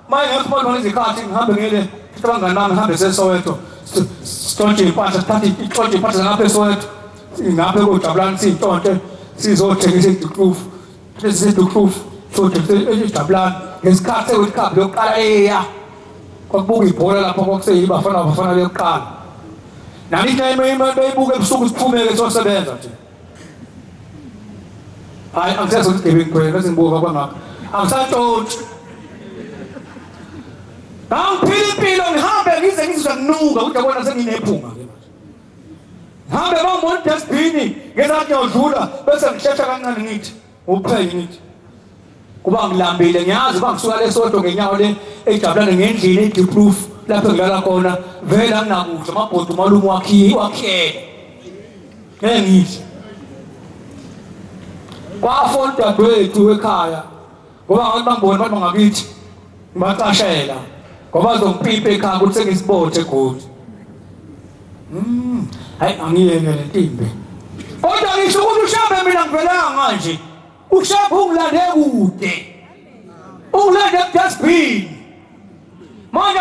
manje ngifuna izikhathi ngihambe ngele abangani bami ngihambe eSoweto sitshontshe impahla sithathe ixontshe impahla ngapha eSoweto ngapha eJabulani sintshontshe sizothengisa eDuklufu eseduklufu sothengisa eJabulani ngesikhathi seWorld Cup yokuqala kwakubuka ibhola lapho kwakuseyibafana beyokuqala nami beyibuka ebusuku siphumeke sosebenza nje hayi angisezokugebengu phela bese ngibuka kwangakho angisatshotshi angiphila impilo ngihambe ngize ngizizwa kunuka ukuthi yabona senginephunga ke manje ngihambe bangibona dustbin ngezathi ngiyodlula bese ngishesha kancane ngithi uphenye ngithi kuba ngilambile ngiyazi bangisuka leSoweto ngenyawo le eJabulani ngendlini eDuklufu lapho ngilala khona vele anginakudla amabhodi umalume wakhiyele ngithi kwafona dadwethu ekhaya ngoba ngathi bangibona bathi bangakithi ngibacashela ngoba bazongiphipa ekhaya ukuthi sengisibothe eGoli hayi angiyeke lentimbe kodwa ngisho ukuthi ushambe mina ngivelanga manje ushambe ungilande kude ungilande dustbin manje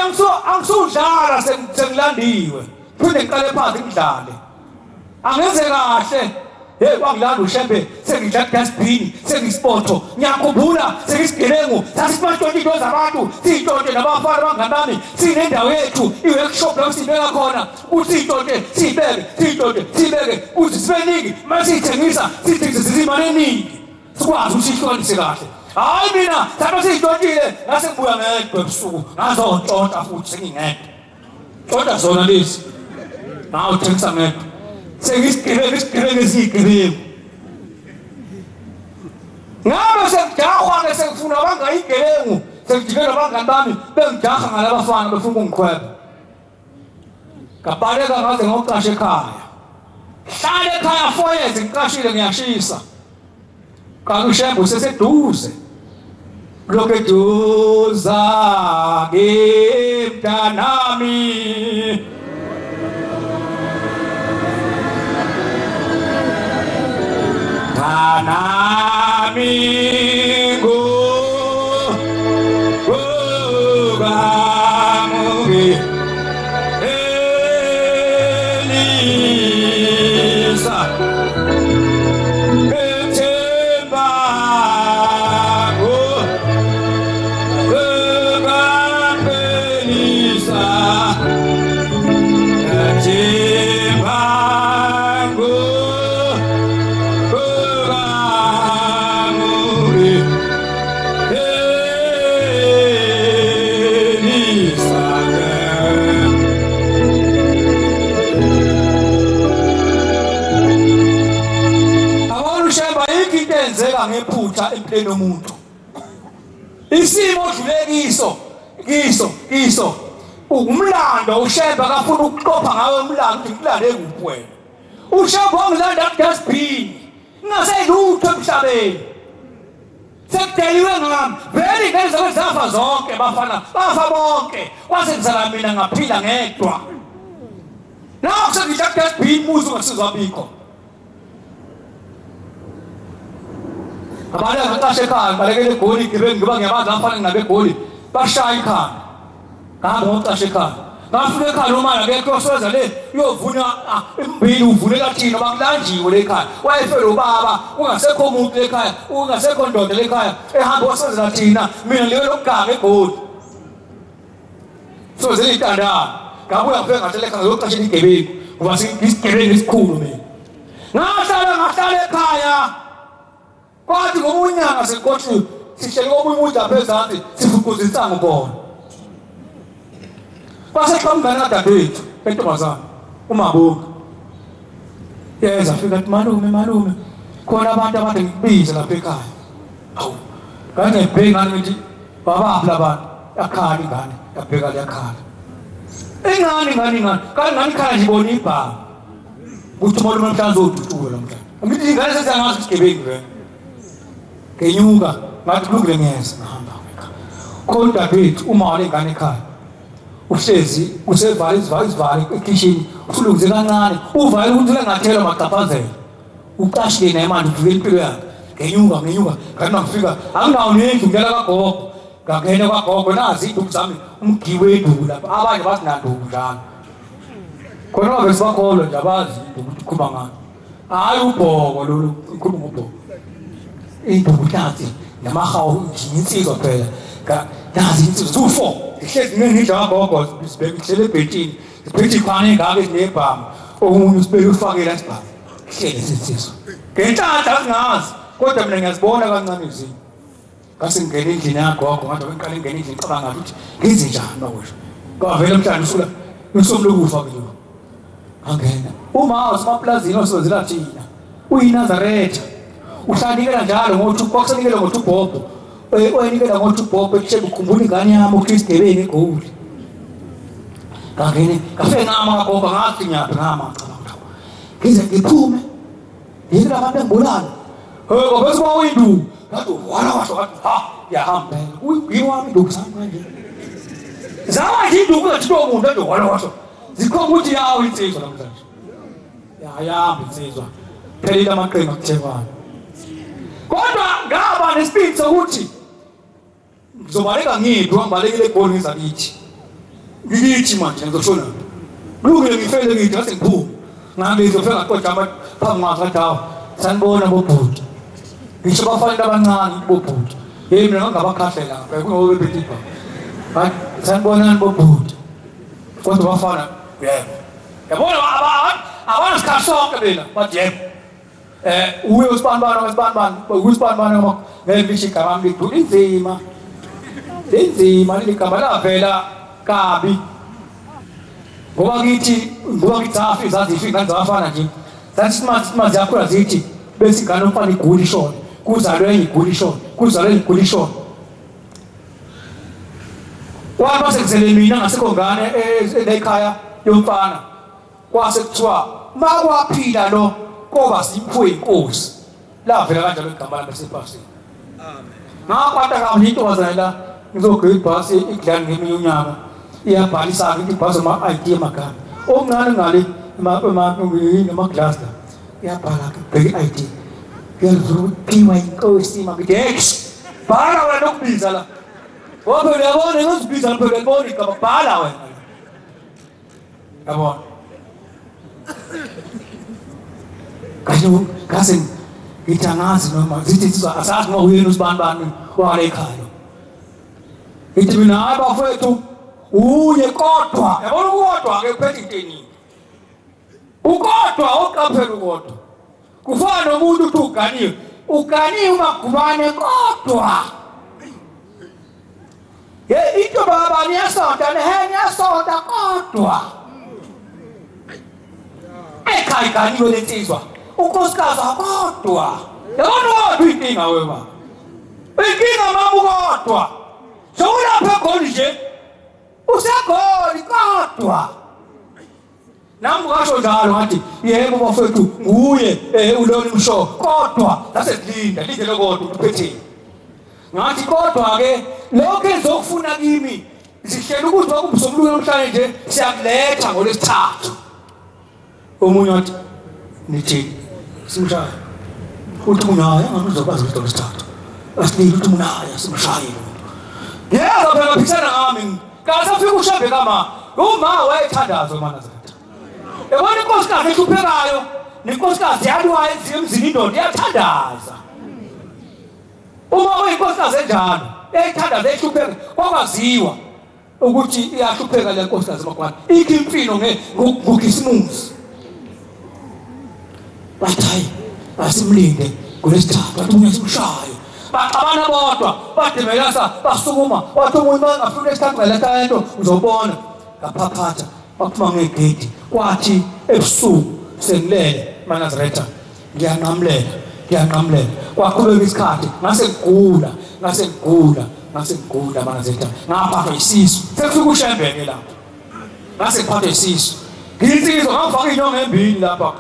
angisudlala sengilandiwe phinde ngiqale phansi ngidlale angenze kahle hey kwangilanda ushembe sengidla dustbin sengispotho ngiyakhumbula sengisigelengu sasiphathe into zabantu siyintonte nabafana bangabami sinendawo yethu iworkshop la sibeka khona uthi intonte sibeke uthi sibeningi masithengisa imali eningi sikwazi ukushishonise kahle hayi mina sabe siyintontile ngase ngibuya ngedwa ebusuku ngazontonta futhi sengingedwa tonta zona lezi nawu thengisa ngedwa sengisigibele isigebengu ngabe sengijahwa ke sengifuna abangayigebengu sengijikela abangani bami bengijaha ngalabafana befuna ukungikhweba kabaleka ngaze ngoqasha ekhaya hlale ekhaya 4 years ngiqashile ngiyashisa kakushembu seseduze lokho eduza nami Amigo, Elisa, ngephutha empilweni yomuntu isimo odlulekiso kiso umlando ushemba akafuna ukuqopha ngawe umlando umlando ekuphi wena ushemba wangilanda dustbin ngingaselutho emhlabeni sekudeliwe ngami vele ngeze kwezafa zonke bafana bafa bonke kwase ngizala mina ngaphila ngedwa naku sengidla dustbin muzi ungasizwa bikho abantu abaqashe ekhaya balekele egoli igebengu ngiba ngiyabazi abafana nginabeGoli bashaya ikhaya ngahamba ngoqashe ekhaya ngafika ekhaya noma akekho osoza le uyovuna imbili uvulela thina bangilanjiwe le ekhaya wayefela ubaba ungasekho umuntu ekhaya ungasekho ndoda lekhaya ehamba osozela thina mina liwe lokuganga eGoli sozela itandana ngabuya ngifika ngahlala ekhaya ngoqashe igebengu ngoba isigebengu esikhulu mina ngahlala ekhaya kwathi ngomunyanga sekhothi sihleli komuntu aphezansi sifukuza insango khona kwase qhamngana dadethu entombazana umabonga yeza fika athi malume khona abantu abade ngikubiza lapha ekhaya awu kanti ngibheka ngithi babaphi labantu yakhala ingane yabheka yakhala ingane kanti khala nje ibona ibhanga uthi malume mhlanzi oduduka lamhla ngithi ingane sesengazi isigebengu vele ngenyuka ngathi kulungile ngeza ngihamba kodwa bethu uma wale ngane ekhaya uhlezi usevale izivale ekitchen usulungize kancane uvale ukuthi lengathela maqhaphazela uqashile nemali uvule impilo yakhe ngenyuka kanti ngifika anginawo nendlu ngiyala kagogo ngangena kwagogo nazi induku zami umgiwe eduku lapha abanye bathi nanduku njalo khona bese bakholwa nje abazi ukuthi ukhuluma ngani hayi ubhoko lolu ukhuluma ngobhoko induku nathi namahawu insizwa phela nazi insizwa zu4 ihlezi ngidla kagogo sibeke ihlele ebhetini siphethe ikhwana engaka ezinebhamu omunye usibeke ufakela isibhamu ihlele sisizwa ngenhlanhla singazi kodwa mina ngiyazibona kancane izinto ngase ngene endlini yagogo ngathi ngiqale ngene endlini cabanga ukuthi ngenze njani bakusho kwavela mhlanje usula usomlokufa kulo angena uma usimaplazini osozela thina uyiNazaretha uhlanikela njalo ngothi kwakusanikela ngothi uBhobho oyinikela ngothi uBhobho ekusheba ukukhumbula ingane yami uKristu ebeni eGoli kangene kafe ngama kagogo ngathi nyaphi ngama cabanga ngize ngiphume yini abantu engibulala ngoba sikawindu ngathi wala washo ngathi ha yahamba uyiwami induku sami manje zawa induku ngathi umuntu nje wala washo zikhomba ukuthi yawo insizwa namhlanje yahamba insizwa phelile amaqhinga akuthekwana kodwa ngaba nesiphithi sokuthi ngizobaleka ngiphi wangibalekile eGoli ngizakithi ngithi manje ngizoshona kulungile ngifele ngithi ngase ngiphume ngabe ngizofika ngaqoqa phambi kwakho sanibona bobhuti ngisho bafana abancane bobhuti mina ngangabakhathela ngapha kunobe betipa bathi sanibonani bobhuti kodwa bafana yebo yabona abana sikhasoke bela bathi yebo uwe usibani ngelishika mami lidula inzima ligama lavela kabi ngoba ngithi afi zazifika ngizafana nje zathi simazi yakhula zithi bese ingane umfana iguli shona kuzalwe iguli shona kwaba sekuzele mina ngasekho ngane ekhaya yomfana kwase kuthiwa makwaphila lo koba siphuwe inkosi lavela kanjalo igama lami esepasini amen ngakwata kabi intombazana la ngizogqila ibhasi ikudlala ngeminye unyaka iyabhalisa ukuthi ibhasi ama-ID amagama omncane ngale ema-glass la iyabhala bheka i-ID kuyazula ukuphiwa inkosi makithi bhala wena ukubiza la ngoba uyabona ngozibiza lapho ngibona igama bhala wena yabona Kasi ngitangazi noma zithi asazi uma uyena usibani wale ekhaya ithi mina abafowethu uye kodwa yabona ukodwa ke kuphethe into eningi ukodwa oqaphela ukodwa kufana nomuntu uthi uganiwe magubane kodwa into baba niyasonta niyasonta kodwa ekhaya iganiwe lensizwa unkosikazi kodwa yabona kodwa inkinga weba inkinga mama kodwa sowulapha khona nje usekhona kodwa nami ngasho njalo ngathi yebo bafethu nguye ulona umsho kodwa laselinda lindele kodwa uphethe ngathi kodwa ke lokho ezokufuna kimi sihlela ukuthi wakumsomlulo namhlanje nje siyakuletha ngolesithathu omunye wathi nithi simshaya uthi munaya ngizokwazi ukuthi ngolesithathu asilile uthi munaya simshaye yebo phela phithana ngami kasafika ushambe kama uma wayethandazo mana zathu yabona inkosikazi ehluphekayo nenkosikazi yalwayo emzini indoda iyathandaza uma uyinkosikazi enjalo eyithandaza ehlupheka kwakwaziwa ukuthi iyahlupheka le nkosikazi makwana ikho imfino ngokisimusi bathayi asimlinde kulesithathu bathi umunye simshayo baxabana bodwa bademelasa basukuma wathi umunye bangafuna esithathu ngaleta into uzobona ngaphaphatha baphuma ngegedi kwathi ebusuku sengilele maNazaretha ngiyanqamlela kwaqhubeka isikhathi ngase ngigula maNazaretha ngaphathwa isisu sekufika ushembeke lapho ngase ngiphathwa isisu nginsizwa ngafaka inyongo embili lapha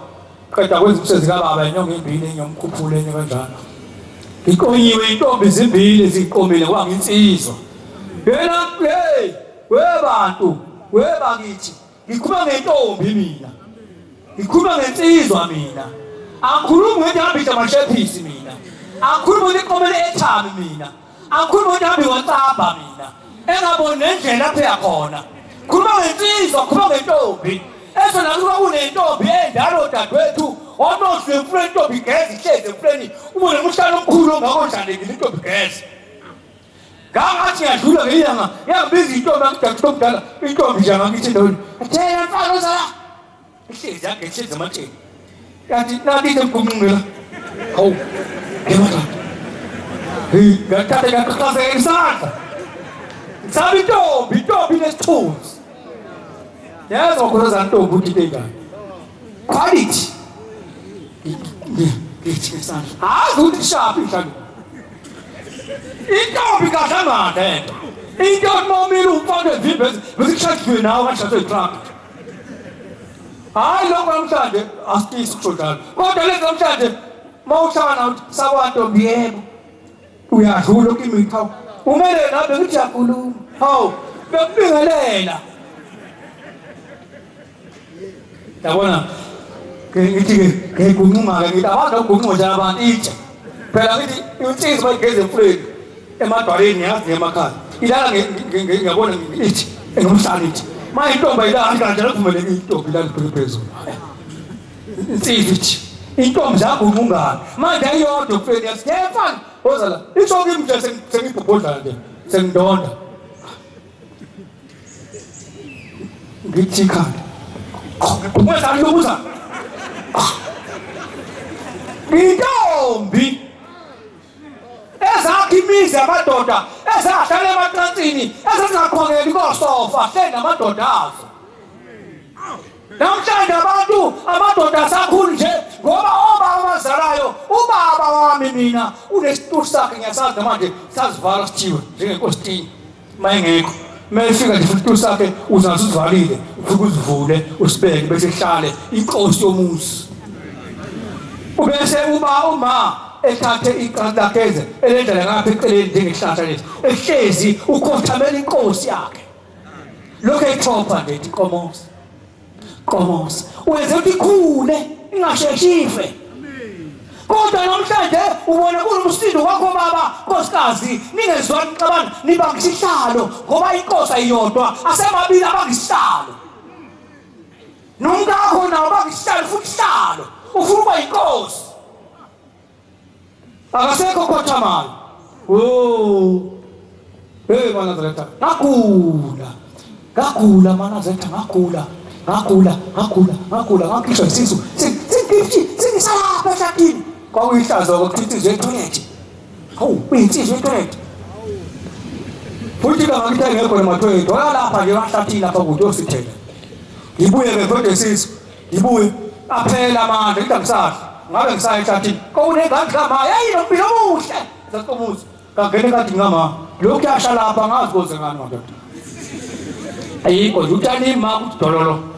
qeda kwenza umsebenzi kababa inyongo embili enyomkhuphule enye kanjalo ikonyiwe intombi zimbili ziqomile kwanginsizwa yena webantu webakithi ngikhuluma ngentombi mina ngikhuluma ngensizwa mina angikhulumi ukuthi hambisha amashephisi mina angikhulumi ukuthi iqomele ethami mina angikhulumi ukuthi hambi watsaba mina engaboni nendlela lapho yakhona khuluma ngensizwa khuluma ngentombi esona kuba kunentombi endalo dadwethu onohle emfuleni intombi gezi ihlezi emfuleni ubone umhlalo omkhulu ongakonjandekile intombi gezi ngathi ngiyadlula ngenyanga yangibiza intombi angidakutobudala intombi nje angakithi ndoni athela mfana ozala ihlezi yangehlezi amatsheni kanti nalite mgumungela hawu ngemata ngathatha ngaqhaqhazela isandla ngisabe intombi nesithunzi yazi wakhulazana intombi ukuthi into engane quality ngithi isandla hazi ukuthi kushaphi inhlalo intombi kahlangana into nomile umfana ezibhezi besikushathwe nawe kashathwe itrap hayi lokho namhlanje asifisi kusho njalo kodwa lezi namhlanje mawuhlala uthi sakwantombi yebo uyadlula ukimithi hawu umele nabe ngithi yakhuluma hawu bekubingelela yabona ngithi ngigunquma-ke ngithi abantu akugunquma njalo abantu itshe phela ngithi insizwa bayigeze emfuleni emadwaleni yazi ngemakhaya ilala ngiyabona ithi engomhlana ithi Mayintombi ayilali kanjalo kuvumeleke intombi ilali phezulu. Insizwe intombi zakho ungungani manje ayiyodwa kufeni yasiyefana ozala isho kimi nje sengibhobhodla nje sengidonda ngithi khanda kwenza lokuza intombi ezakhe imizi amadoda ezahlala emacansini ezazingakhongeli kosofa hleli namadoda azo namhlanje abantu amadoda asakhulu nje ngoba obaba abazalayo ubaba wami mina unesitulo sakhe ngiyasazi manje sazivala sithiwe njengekostini mayengekho mayefika nje isitulo sakhe uzazi uzivalile ufike uzivule usibeke bese hlale inkosi yomuzi ubese uma ethathe iqanda lakhe elendlela ngapha eceleni njengehlahla lesi ehlezi ukhothamela inkosi yakhe lokho echopha nje inkomosi Komos wenze ukuthi ikhule ingasheshife kodwa namhlanje ubona kunomsindo wakho baba nkosikazi ningezwani cabanga niba ngisihlalo ngoba inkosi ayiyodwa asemabili abangisihlalo nomngakho nawo abangisihlalo futhi isihlalo ufuna ukuba inkosi akasekho khothamayo hey Manazareta ngagula Manazareta ngagula ngakhishwa isisu sengisalapha ehlathini kwakuyihlazo kokuthithiza etoilet uyinsizo etoilet futhi ngakithe ngekho ematoilet walapha nje wahlathini lapha kude osithela ngibuye kodwa isisu ngibuye aphela amandla ngidakusahla ngabe ngisaya ehlathini kawunengane ngama yayi nompilo omuhle zakomuzi kangene kathi ngama lokhu yasha lapha ngazi koze ngani madoda ayikho utani ma kudololo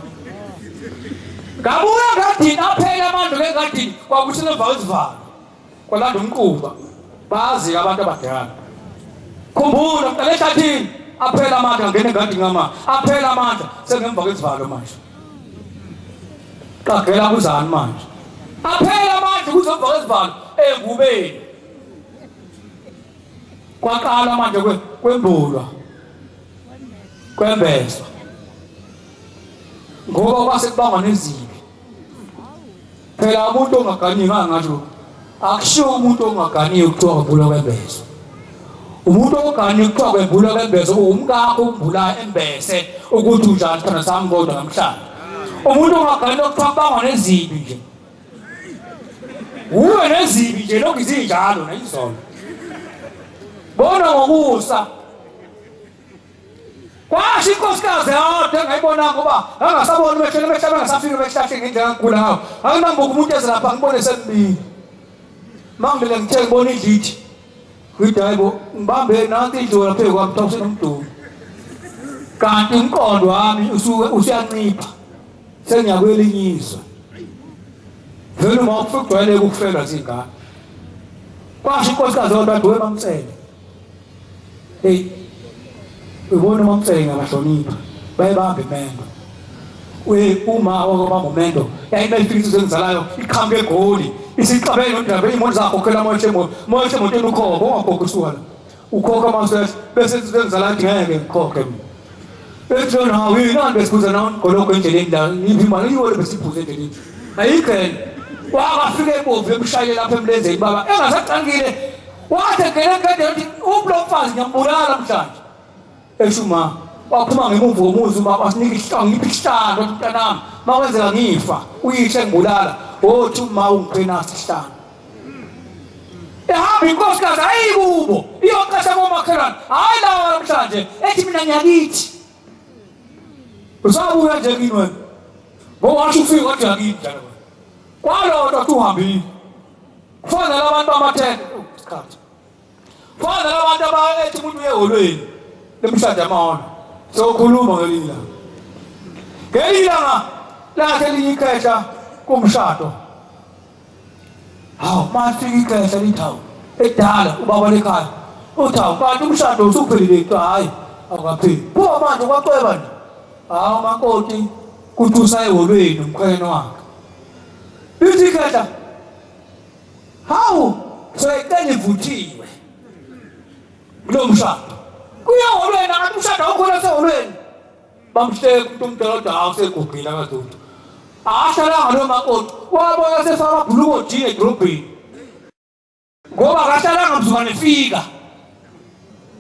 kabuya ngathi aphela amandla ngegadini kwakuthi nevavizivalo kwalanda umquba bazi abantu abadala khumbula mntana ehlathini aphela amandla ngene ngadi ngama aphela amandla sengemva kwezivalo manje qagela kuzani manje aphela amandla kuzomva kwezivalo engubeni kwaqala manje kwembulwa kwembeswa ngoba kwasekubanga nezibi phela umuntu ongaganiyo ngasho akushiwo umuntu ongaganiyo kuthiwa kwembulwa kwembeswa umuntu ongaganiyo kuthiwa kwembulwa kwembeswa umkakho umbulayo embese ukuthi unjani thana sami kodwa namhlanje umuntu ongaganiyo kuthiwa kubanga nezibi nje uwe nezibi nje lokhu izinjalo nayizona bona ngokusa kwasho inkosikazi yodwa engayibona ngoba angasabona behlele behlaba ngasafika behlahle ngendlela ngigula ngawo anginambuka umuntu ezelapha ngibone semibili mangile ngithe ngibona indlithi ngithi hayibo ngibambe nansi indlu lapha kwami kuthiwa kusenomdumo kanti umqondo wami usuyancipha sengiyakwelinyiso vele uma ufika ugcwele ukufelwa zingane kwasho inkosikazi yodwa athi wemamsele hey ubona mamtsenge ngabahlonipha bayibambe imendo uma wakubamba umendo yayibefika izenzalayo iqhamuke egoli isixabene nodaba imoto zakho khela mohle emotweni ukhokho ungakhokhiswa la ukhokha mase bese izenzalayo ngeke ngikhokhe bese na wina besikuza na ngolokho endleleni la iphi imali iwole besiphuze endleleni ayikene wakafika ebovu emshaye lapha emlenzeni baba engasaqangile wathi ngene ngede umlofazi ngiyambulala namhlanje eshuma waphuma ngemuva komuzi uma wasinika isihlalo ngiphi isihlalo mntanami makwenzeka ngifa uyihle ngibulala othi uma ungiqina isihlalo ehamba inkosikazi ayikubo iyoqasha komakhelwane hayi lawa namhlanje ethi mina ngiyakithi usabuya nje kini wena ngoba washo ufika wathi yakithi njalo kwalodwa tuhambile kufanele abantu amathethe isikhathi kufanele abantu abayethi umuntu uyeholweni lemhlanje amahona sokhuluma ngelilanga lakhe liyikhehla kumshado hawu mafika ikhehla lithawu edala ubaba lekhaya uthawu kanti umshado usuphelile hayi akapheli pho manje kwacweba nje hawu makoti kuthi usayeholweni umkhweno wakhe lithi ikhehla hawu soyekele ivuthiwe kulo mshado kuyaholweni akathi umshado awukhona seholweni bamhleka umuntu omdala awusegugile akaZulu ahlala ngalo makoti wabona sefaka bhuluko jini edrobheni ngoba akahlala ngamzukwane fika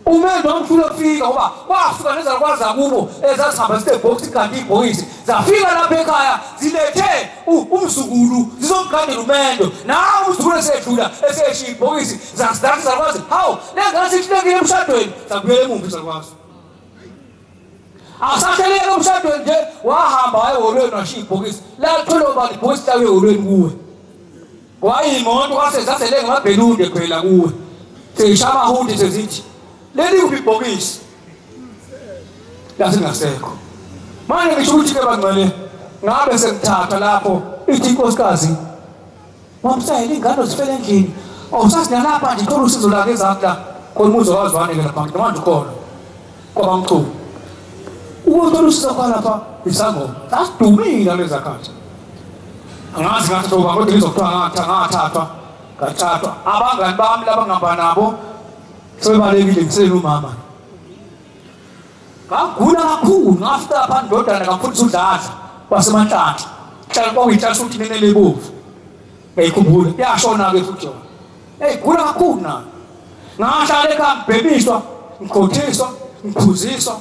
umenzo omkhulu ofika ngoba wafika nezalukwazi kubo ezasihamba sitebox kanti ibhokisi zafika lapha ekhaya zilethe umzukulu zizomgandela umendo nawo umzukulu esedlula eseshiya ibhokisi zasidakha zalukwazi hawu lengase sihlekile emshadweni sakubuyela emuva zalukwazi asahleleke emshadweni nje wahamba wayeholweni washiya ibhokisi la thola ubani ibhokisi lawe eholweni kuwe wayimoto kwasezaseleke ngamabhelunde phela kuwe seyishama hundi sezithi leli kuphi ibhokisi lasengasekho manje ngisho ukuthi ke bangcwele ngabe sengithatha lapho ithi inkosikazi wamsayela ingane zifele endlini awusasinalapha nje thola usizo la ngezakla khona umuzo wazwane ke lapha manje khona kwabamchulu ukuthola usizo lapha isangoma asidumile lezi zakhathi angazi ngathi ngoba kodwa ngizokuthiwa ngathathwa abangani bami labangihamba nabo sebalekile ngisela umama ngagula kakhulu ngafika lapha ndodana kamfundisa udladla wasemanhlanhla hlala kwakuyithatha ukuthi nene lebovu ngiyikhumbula yashona ke futhi yona gula kakhulu na ngahlala ekhaya ngibhebiswa ngiqothiswa ngiphuziswa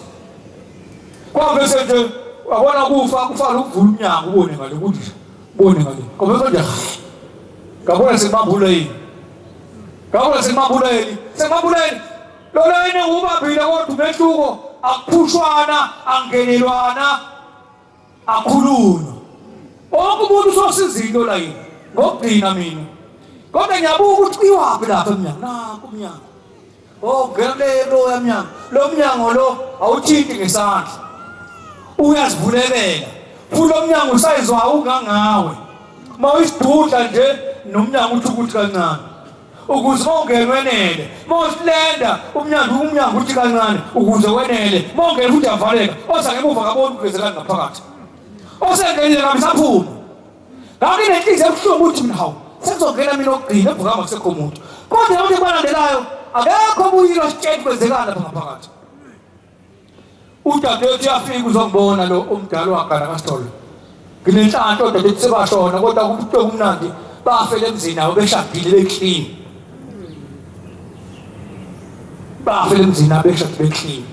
kwabese nje wabona kufa ukuvula umnyango ubone ngale ukuthi ubone ngale ngoba konje ngabona semabuleni lona yena ubabhile kodwa umehluko akuphushwana angenelwana akhulunywa wonke umuntu usosizilo la yini ngokugcina mina kodwa ngiyabuka ukuthi iwaphi lapha emnyango nakho umnyango ngelelo yamnyango lo mnyango lo awuthinti ngesandla uyazivulekela futhi lo mnyango usayizwa ungangawe mawisidudla nje nomnyango uthi ukuthi kancane ukuze mongenwenele mosilenda umnyango uthi kancane ukuze wenele mongene futhi avaleka oza ngemuva kaboni ukwenzekani ngaphakathi osengenile kamsaphuma ngakho inenhliziyo ebuhlungu ukuthi mina hawu sengizongena mina okugcina evukama kusekho umuntu kodwa ukuthi kwalandelayo akekho obuyilo sitshela kwenzekani lapha ngaphakathi udadewethu uyafika uzongibona lo umdala wagana kasitolo nginenhlanhla odadewethu sebashona kodwa kubuhlungu kumnandi bafela emzini abo beshadile beclean bafela emzini abo beshadile beclean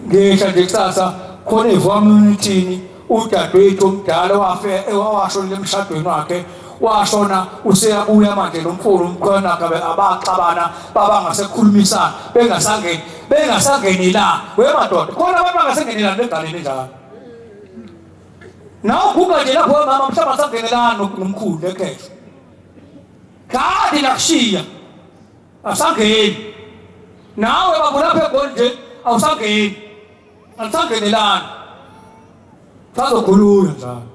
ngisho nje kusasa khona evamunithini udadewethu omdala washona emshadweni wakhe washona useyabuya manje nomfulu umkhona kabe abaxabana babangasekhulumisana bengasangeni la wemadoda khona abantu bangasangeni la lengaleni njalo nawo kuba nje lapho mama mhlaba sangenelana nomkhulu ekhehla kade lakushiya asangeni nawe babulapha egonje awusangeni alisangenelana sazokhulunywa njalo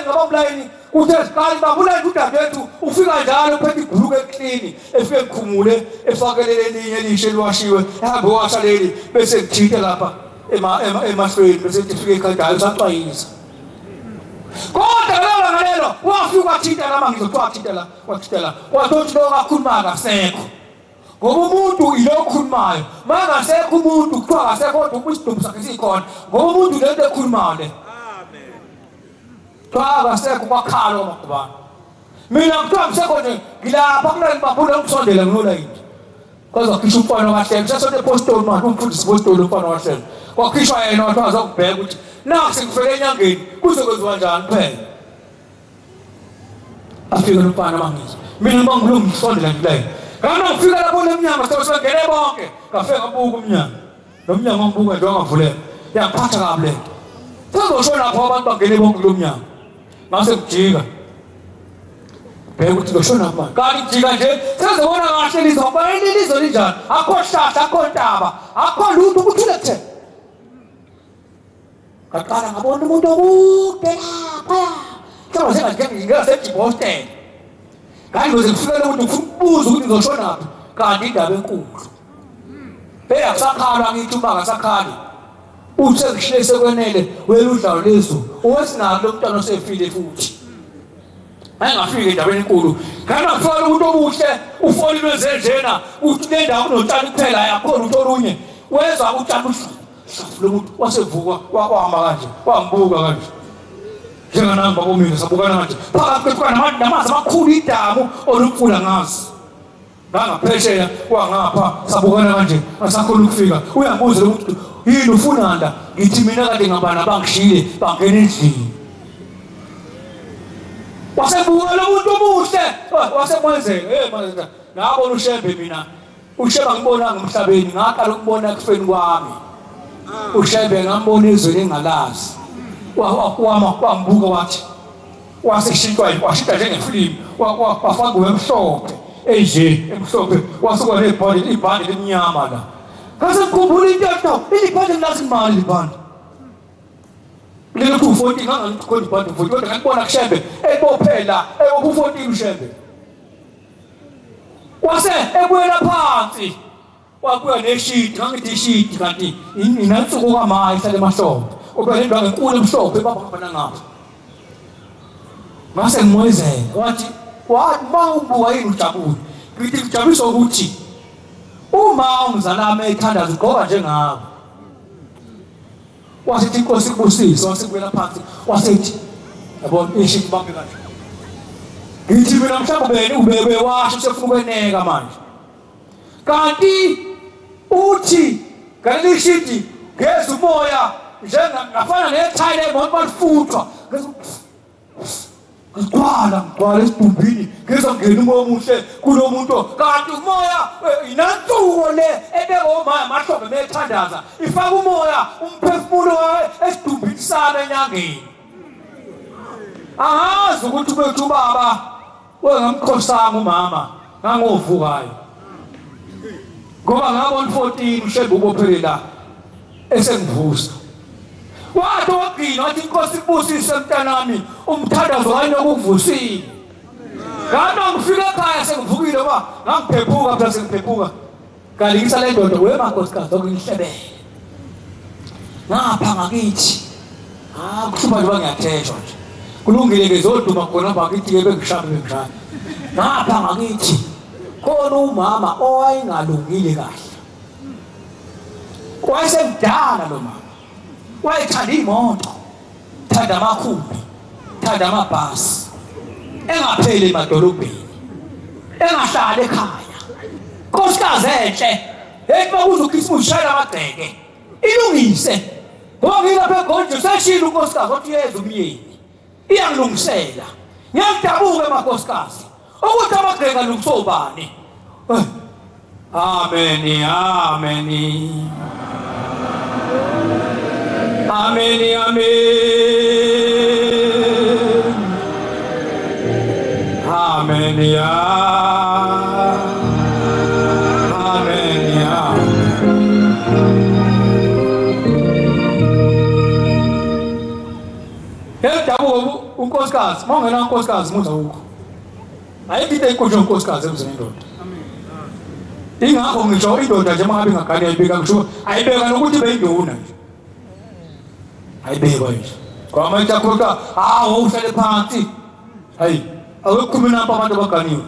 ngababulayi kuthe siqali babulayi udadewethu ufika njalo uphethe ibhuluku eklini efike ngikhumule efakelele elinye elishe liwashiwe ehambe washa leli bese ngithinta lapha emahlweni bese ngifike ekhaya usaxwayisa kodwa ngalelo wafika wathinta lama ngizokuthinta la wathothi lo kakhuluma kasekho ngoba umuntu ilokhulumayo mangasekho umuntu kuthiwa kasekho kodwa ubusidumbu sakhe sikhona ngoba umuntu lento ekhulumayo le Twa sekho kwakhala makubani mina ngithiwa ngisekho nje ngilapha kuleli babula ngisondela nginola yini kwaze khisha umfana kahle sasonke postoli manje umfundisi postoli umfana kahle kwakhishwa yena wathi azokubheka ukuthi naku sekufele enyangeni kuzokwenziwa njani phela afika umfana mangisi mina ngibangulu ngisondela ngilayo kana ngifika lapho lemnyango sewusengene bonke ngafika ngabuka umnyango nomnyango ngibuka nje wangavuleka yaphatha kabi le sezoshona lapho abantu bangene bonke lo mnyango mase kujika bheka ukuthi loshona manje kanti jika nje sezobona kahle lizoba ililizo linjani akho hlahla akho ntaba akho lutho ukuthi lethe kaqala ngabona umuntu okude lapha kama sengathi ngingase Boston kanti ngize kufika lo muntu ubuza ukuthi ngizoshona phi kanti indaba enkulu bheka kusakhala ngithi uma ngasakhali uthe kuhlese kwenele wena udlawo lezo owesinalo lo mntwana osefile futhi ayengafika endaweni enkulu kana kufanele umuntu obuhle ufoli lwezenjena uthi le ndawo kunotshani kuphela yakhona umuntu olunye wezwa utshani lo muntu wasevuka wahamba kanje wambuka kanje njenganamba bomina sabukana kanje phakathi kwethu namanzi amakhulu idamu olumfula ngazi ngaphesheya wangapha sabukana kanje asakhona ukufika uyabuza lo muntu yini ufunanda ngithi mina kade ngabana bangishile bangena endlini wasebuka lo muntu omuhle wasemwenzela manje ngabona ushembe mina usheba ngibona ngomhlabeni ngaqala ukubona ekufeni kwami ushembe ngambona izwe engalazi wambuka wathi waseshintwa washita njengefilimu wafaka emhlophe eje emhlophe wasuka ibhande lemnyama la kase ngikhumbula into ibhande lazimali libhande lelo 240 ngangikho ibhande 40 kodwa ngibona kushembe ebophela ebu14 ushembe wase ebuyela phansi wabuya neshidi ngangithi ishidi kanti inantsuku kwamaye ihlale emahlombe ubele indwa ngenkulu emhlophe babahamba ngapha ngase ngimoyizela wathi mawubuka yini ujabule ngithi ngijabulisa ukuthi uma umzalami ethandaza ugqoka njengabo wasithi inkosi kubusise wasikubuyela phansi wasethi yabona ishidi bambe kanje ngithi mina mhlawumbe ubebe washo sefuna ukweneka manje kanti uthi kanti ishidi ngeza umoya ngafana nekhaya lemonto balifuthwa ngigcwala esidumbini ngizongena umoya omuhle kulo muntu kanti umoya inantsuko le ebekoma amahlombe methandaza ifaka umoya umphefumulo esidumbini sami enyangeni angazi ukuthi bethu baba wengamkhosanga umama ngangovukayo ngoba ngabona 14 ushembe ubophelela esengivusa wathi wagcina wathi inkosi ibusise mntanami umthandazo wami okuvusile ngano ngifika ekhaya sengivukile ngoba ngangiphephuka phela sengiphephuka kalingisa le ndoda wemakhosikazi okungihlebele ngapha ngakithi kuhlupa nje ngiyatheshwa nje kulungile ke zoduma khona bakithi ke bengishabe ngapha ngakithi khona umama owayengalungile kahle wayesemdala lo mama wayethanda imoto thanda amakhumbi thanda amabhasi engapheli emadolobheni engahlali ekhaya nkosikazi enhle ethi bakuze ukhisimu ushayela amagceke ilungise ngoba ngilapha egonje seshila unkosikazi othi yeza umyeni iyangilungisela ngiyakudabuka emakhosikazi ukuthi amagceke alungiswa ubani ameni ameni ameni ameni ameni ameni dabuka unkosikazi mawungena unkosikazi muza ukho ayibide inkonzo unkosikazi emzini indoda ingakho ngisho indoda nje mangabe ingagane ayibeka ngisho ayibeka nokuthi beyinduna nje ayibekwa nje kwama itakhoka uhlale phansi hayi awukhuluma napa abantu abaganiwe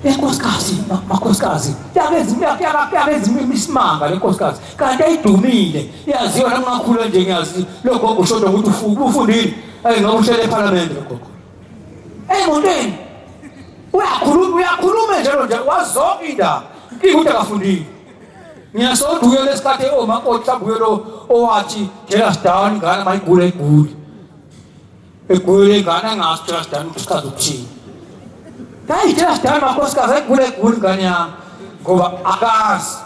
lenkosikazi makhosikazi yakezi imisimanga lenkosikazi kanti ayidumile yaziwa nangakhula nje ngiyazi lokho ushoda ukuthi ufundile ngabuhlele eParliament lokho emontweni uyakhuluma njalo wazonke indaba ukuthi akafundile ngiyasoduke lesikhathi omakoti abuyelo owathi Jelas down ngana mayigule egule ngana ngazi Jelas down usikazi ukuthini hayi Jelas down makhosikazi egule ngani yami ngoba akazi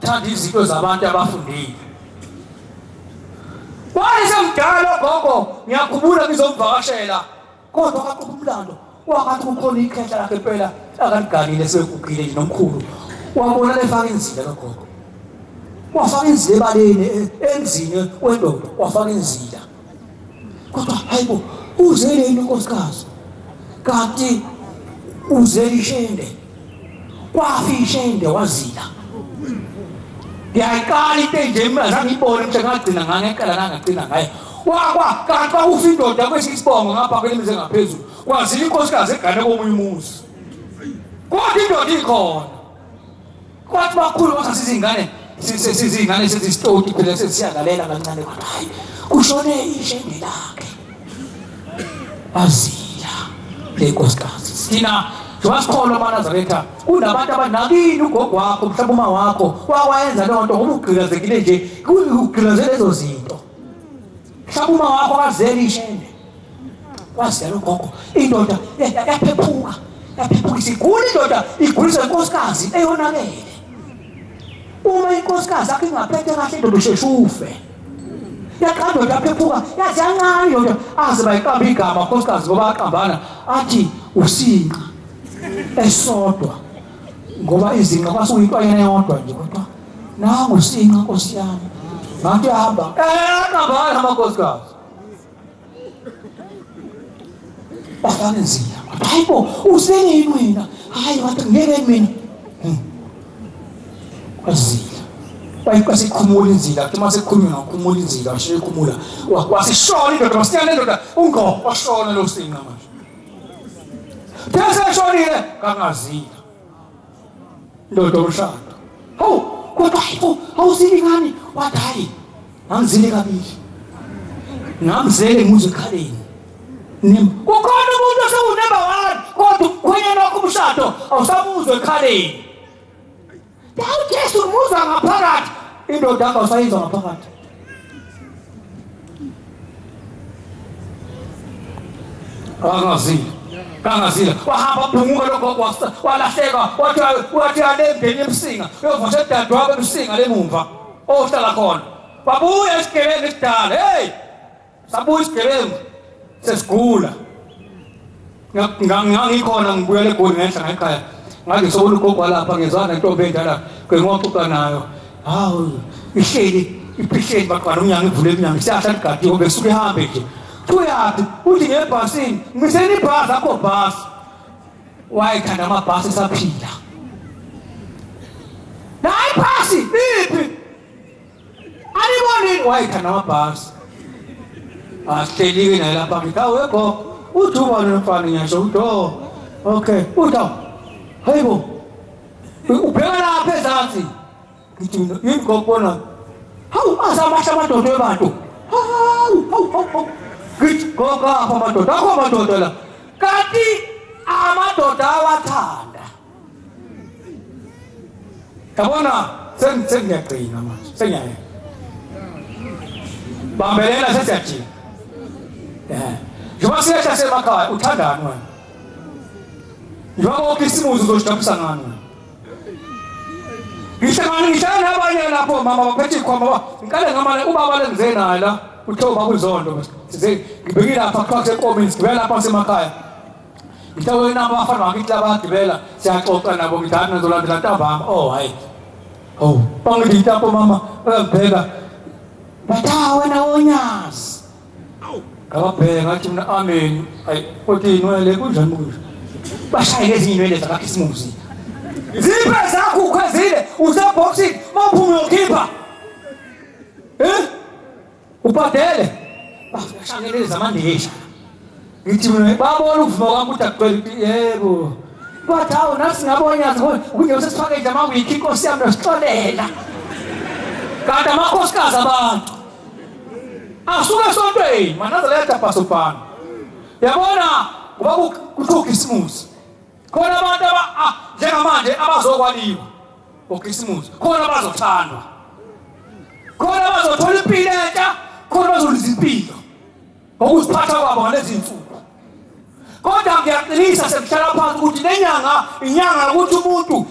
thanda izinto zabantu abafundile wayesemdala gogo ngiyakhumbula ngizomvakashela kodwa kaqopha umlando wakathi kukhona ikhehla lakhe impela akaniganile sekugile nje nomkhulu wabona lefaka inzila kagogo wafaka inzila ebaleni emzini wendoda wafaka inzila kodwa hayibo uzele inkosikazi kanti uzele ishende kwafi ishende wazila Ngiyayikala into enje mina ngiyibone manje ngagcina ngangekela ngangagcina ngayo. Kanti kwakufa indoda kwesisibongo ngapha kwelimize ngaphezulu. Kwazile inkosikazi egane komunye umuzi. Kodwa indoda ikhona. Kwathi bakhulu basasizingane sizingane sezisitoti phela sesiyagalela kancane kodwa hayi kushone ishenge lakhe. Azila lenkosikazi. Sina Jowasikholwa amaNazaretha kunabantu abanakini ugogo wakho mhlawumbe uma wakho wayenza loo nto ngoba ugqilazekile nje ugqilaze lezo zinto. Mhlawumbe uma wakho akazeli ishende. Kwasiyalo ugogo indoda yaphephuka isigula indoda igulisa inkosikazi eyonakele. Uma inkosikazi akhe ingaphethe kahle indoda usheshufe. Yaqamba yaphephuka yathi yancane yona aze bayiqamba igama inkosikazi ngoba aqambana athi usinqa esodwa ngoba izinqa kwasuka intwanyana yodwa nje kodwa nangu usinqa Nkosi yami ngathi hamba aqambana amankosikazi bafana nzima hayibo usengeni wena hayi wathi ngeke mina kwazila kwasikhumula inzila kuthi mase kukhulunywa ngokukhumula inzila washiye ikhumula wasishona indoda masiyane indoda ungo washona lo sinqa manje Tese shonile kangazila ndodo umshado hawu kodwa hayibo awuzili ngani wathi hayi ngizile kabili ngamzele muze khaleni ukhona umuntu osewunumber 1 kodwa khwenyena wakho umshado awusabuzwe ekhaleni yawu Jesu umuzwa ngaphakathi indoda yakho awusayizwa ngaphakathi kangazila wahamba phunguka lokho walahleka wathi alemndeni emsinga uyovasha edade wakho emsinga lemumva ohlala khona wabuya isigebengu esidala hey sabuya isigebengu sesigula ngangikhona ngibuyele eGoli ngehla ngekhaya ngathi sobona ugogo lapha ngezwana intombi endala kwengoxoxa nayo hawu ihleli iphisheni baqala umnyango ivule iminyango siyahla ligadiwe besuke ihambe nje Tuyaphi uthi ngebhasini ngiseni ibhasi akho bhasi wayikhanda amabhasi saphila nayi bhasi iphi anibonini wayikhanda amabhasi ahleli-ke naye lapha ngithi awu yego uthi ubani mfana ngiyasho uthi okay uthi hayibo ubheka lapha ezansi ngithi yini ngokubona hawu azamasha amadoda ebantu hawu Githi goga apha amadoda akho amadoda la kanti amadoda awathanda yabona sengiyaqina manje sengiyaye bambelela sesiyajika njengoba siyehla semakhaya uthandani wena njengoba wonke isimuzi uzojabulisa ngani wena ngihlangana nabanye lapho mama baphethe ikhwama ngikale ngamane ubaba lengize naye la uthoba kuzondo size ngibekile lapha kwa sekomini sibela lapha semakhaya ngithawe nabo abafana bakithi labagibela siyaxoxa nabo ngidana ngizolandela ntambama hayi bangithi lapho mama bayabheka batha wena wonyazi ngababheka ngathi mina amen hayi kodwa inwele kunjani manje bashayile ezinye inwele zakaKhisimusi ziphe zakho ukhwezile useboxing mawuphuma uyokhipha ubhadele bashangele zamandisha ngithi mina babona ukuvuma kwami ukuthi akuqeli yebo bathi hawu nathi ngabonyazi kunye usesifake nje amawiki inkosi yami nosixolela kanti amakhosikazi abantu asuke esontweni manazaletha pasopana yabona ngoba kuKhisimusi khona abantu njengamanje abazokwaliwa ngoKhisimusi khona abazothandwa khona abazothola impilo entsha khona bazolisa impilo ngokuziphatha kwabo ngalezi zinsuku kodwa ngiyaqinisa sekuhlala phansi ukuthi inyanga ukuthi umuntu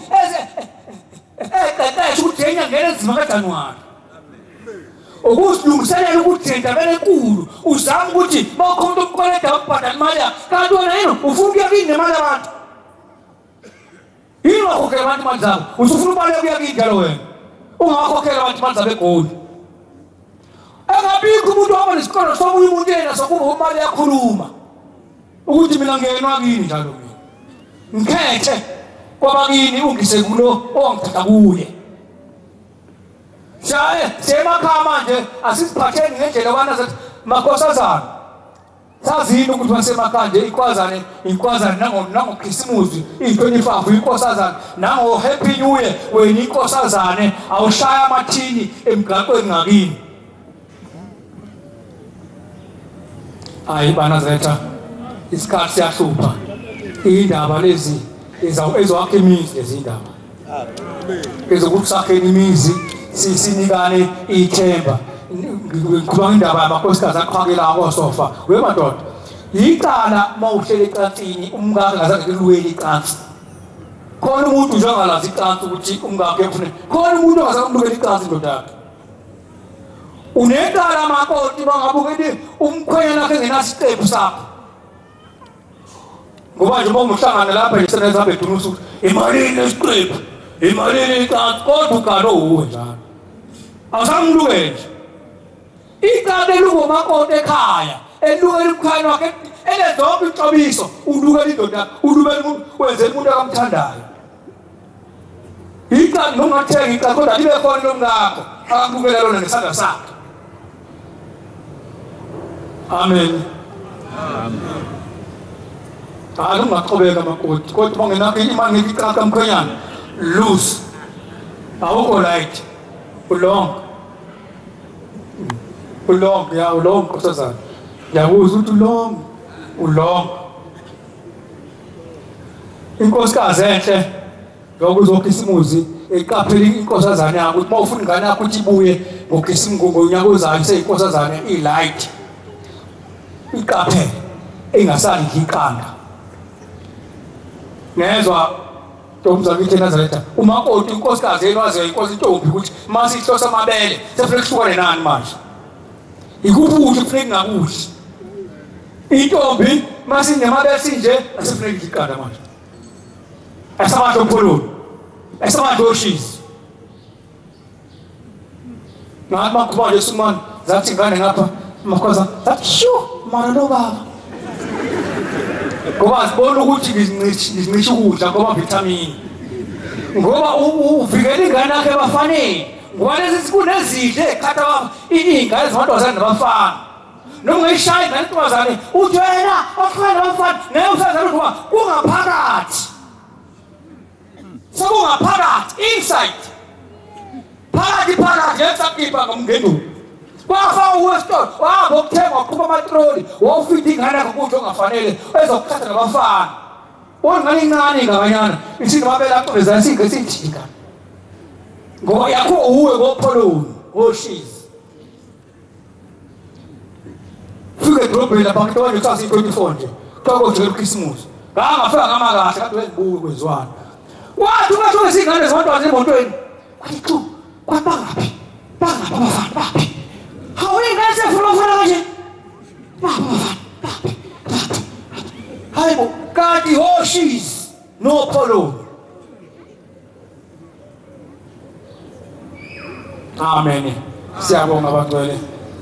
eqeqesha ukuthi enyangeni enzima kaJanuwari ukusilungiselela ukuthi entabeni enkulu uzama ukuthi bawukhona ukukoleda ukubhadala imali yakho kanti wena yini ufuna ukuya kini nemali yabantu yini wakhokhela abantu imali zabo usufuna imali yokuya kini njalo wena ungawakhokhela abantu imali zabo eGoli engabikho umuntu waba nesikolo somunye umuntu yena sokuba imali yakhuluma ukuthi mina ngenwa kini njalo mina ngikhethe kwabakini ungise kulo ongithatha kuye semakhaya manje asiziphatheni ngendlela abana zathi makhosazana sazini ukuthi wasemakhaya nje inkwazana nangoKhisimusi i25 inkosazana nango Happy New Year wena inkosazane awushaya amathini emgaqweni ngakini. Hayi bana zetha isikhathi siyahlupha indaba lezi ezowakha imizi lezi indaba ezokuthi sakheni imizi sinikane ithemba. Ngikhuluma indaba yamakhosikazi aqhakela kosofa wemadoda icala mawuhlele ecansini umngaka ngazange luwele icansi khona umuntu njengalazi icansi ukuthi umngaka ufune khona umuntu ongasakumlukela icansi indoda yakhe unecala makoti bangabuke umkhwenyana wakhe engenasiqephu sakho ngoba nje umuhlangana lapha ngeseneza zabe dunusu imalini lesiqephu imalini icansi kodwa ukalo uwe njalo awusamlukele icala elingomakoti ekhaya elukela umkhaya wakhe elezonke ixabiso ulukela indoda ulukela umuntu wenzela umuntu akamthandayo icala nongathenga icala kodwa libe khona lomngakho akamlukela lona ngesandla sakhe. Amen. Ungaqhubeka makoti kodwa bangenakho imali ngicaka umkhwenyana lose awukho right ulong ya ulong nkosazana yakuza ukuthi ulong inkosikazi enhle yokuza uKhisimusi eqaphela inkosazana yakho ukuthi mawufuna ingane yakho ukuthi ibuye ngonyaka ozayo seyinkosazana ilight iqaphele engasali iqanda nezwa Ntombi eNazaretha umakoti inkosikazi enwaziyo inkosi intombi ukuthi mase ihlosa amabele sefuna kuhlukane nani manje ikuphi ukuthi kufuneka ngakudli intombi mase inemabele sinje asifuneka iqanda manje asabantu omphululu asabantu oshizi ngathi makuba nje sumani zathi ngane ngapha makhoza zathi shu mana lo baba ngoba sibona ukuthi ngizincisha ukudla ngoba vitamin ngoba uvikela ingane yakhe ebafaneni ngoba lezi sikunezidle ekhatha ingane zamadwazana nabafana noma ngishaya ingane intombazane uthi wena afana nabafana ngeke usazana ngoba kungaphakathi sokungaphakathi inside phakathi yesakipa ngamngendu wafa uwestore wabokuthenga waqhuba amatroli wawufitha ingane yakho ukuthi ongafanele ezokuthatha nabafana ngani incane ngabanyana ithi mabela aqobezana singesithi ngoba yakho uwe ngopholoni ngoshizi fike drobheni lapha ngithola nje kusasa 24 nje kwako nje uKhisimusi ngangafika ngamakahle kade wezibuke kwezwana wathi ungathola izingane zabantu emotweni wathi chu kwabangaphi abafana baphi hawe ngase fulofuna kanje hayibo kati hoshizi no polo. Amen. Siyabonga bangcwele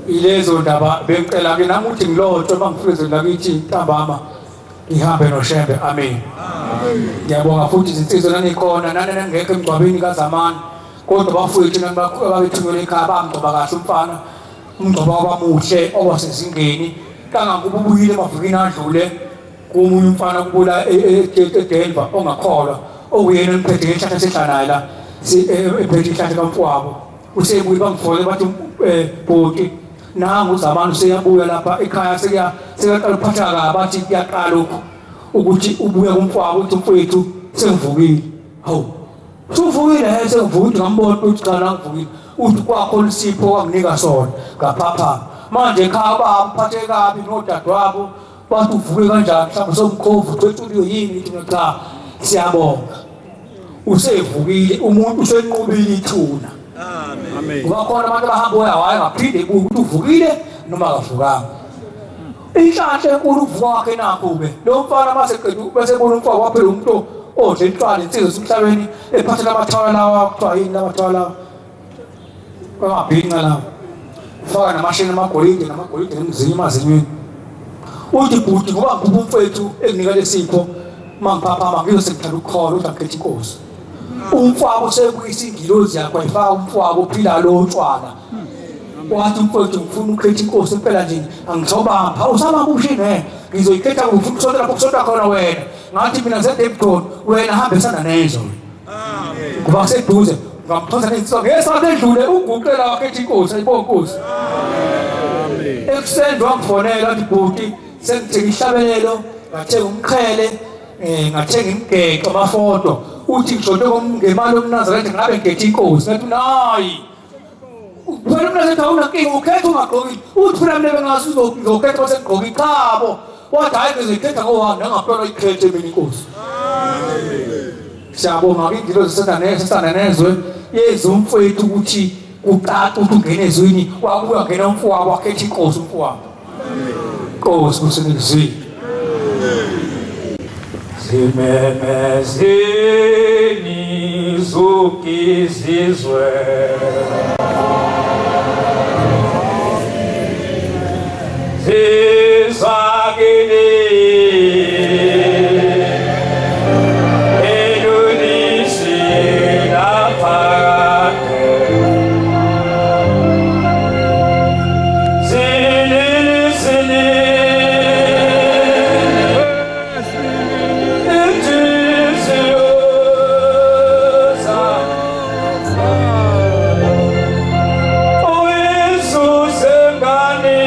ilezo ndaba bengicela ke nami ukuthi ngilotshwe bangifezele lakithi ntambama ihambe noShembe. Amen. Ngiyabonga futhi izinsizwa nanikhona nanengekho emgcwabeni kaZamani kodwa bafowethu nababethunyelwe ekhaya bamgcoba kahle umfana umgcoba wabamuhle owasezingeni kangakuba ubuyile emavikini adlule komunye umfana kubula eDenver ongakholwa okuyena emphethe ngehlahla sehlanayo la emphethe ihlahla kaMfwabo usebuye bangifole bathi bhoti nangu uZamani seyabuya lapha ekhaya sekaqala ukuphatha kabi bathi kuyaqala lokho ukuthi ubuya kuMfwabo uthi mfowethu sengivukile. Hawu suvukile sengivukile ngambona ukuthi cha ngivukile uthi kwakho lisipho wanginika sona ngaphapha manje ekhaya baphathe kabi nodadewabo bathi uvuke kanjani mhlawumbe somkhovu uthwethuliwe yini ithi cha siyabonga usevukile umuntu usenqubile ithuna. Amen. Ngoba khona abantu bahamba oyawayo ngaphinde ukuthi uvukile noma akavukanga inhlanhla enkulu uvuka wakhe nakho-ke lo mfana maseqeda besebona umfana waphela umuntu odle intwala insizwe semhlabeni ephathela amathawala lawa kuthiwa yini lamathawala lawa kwamabhinqa lawa ufaka namashini amagolide emzini emazinyweni uthi bhuti ngoba ngikuphi umfethu ekunika lesipho mangiphaphama ngiyosekuthanda ukukholwa ukuthi akhethe inkosi umfowabo sekuyisa ingilozi yakho ayifaka umfowabo uphila lo tshwana wathi mfowethu ngifuna ukhetha inkosi impela nje angizobamba awusabamba ushini ngizoyikhetha ngifuna ukusonta lapho kusonta khona wena ngathi mina ngiseDebron wena hambisana nezo kuba kuseduze ngamphonsa nensizwa ngesonto edlule uguqela wakhetha inkosi ayibona inkosi ekuseni wangifonela athi bhuti sengithenga ihlabelelo ngathenga umqhele ngathenga imigexo amafoto uthi ngishonto ngemali yomNazaretha ngabe ngikhetha inkosi ngathi nayi wena mnazethu awunankinga ukhetha ungagqoki uthi phela mina bengazi uzokhetha bese ngigqoka iqhabo wathi hayi ngizokhetha ngohambe nangaphela ikhethe mina inkosi siyabonga indilo zisanda nezwe yeza umfowethu ukuthi kuqaqa ukuthi ungene ezweni wabuya ngena umfowabo wakhetha inkosi umfowabo inkosi kusenezweni zimemezini zukizizwe zizakini elunisi naphakade zilisini intiziyoza uyisuse ngani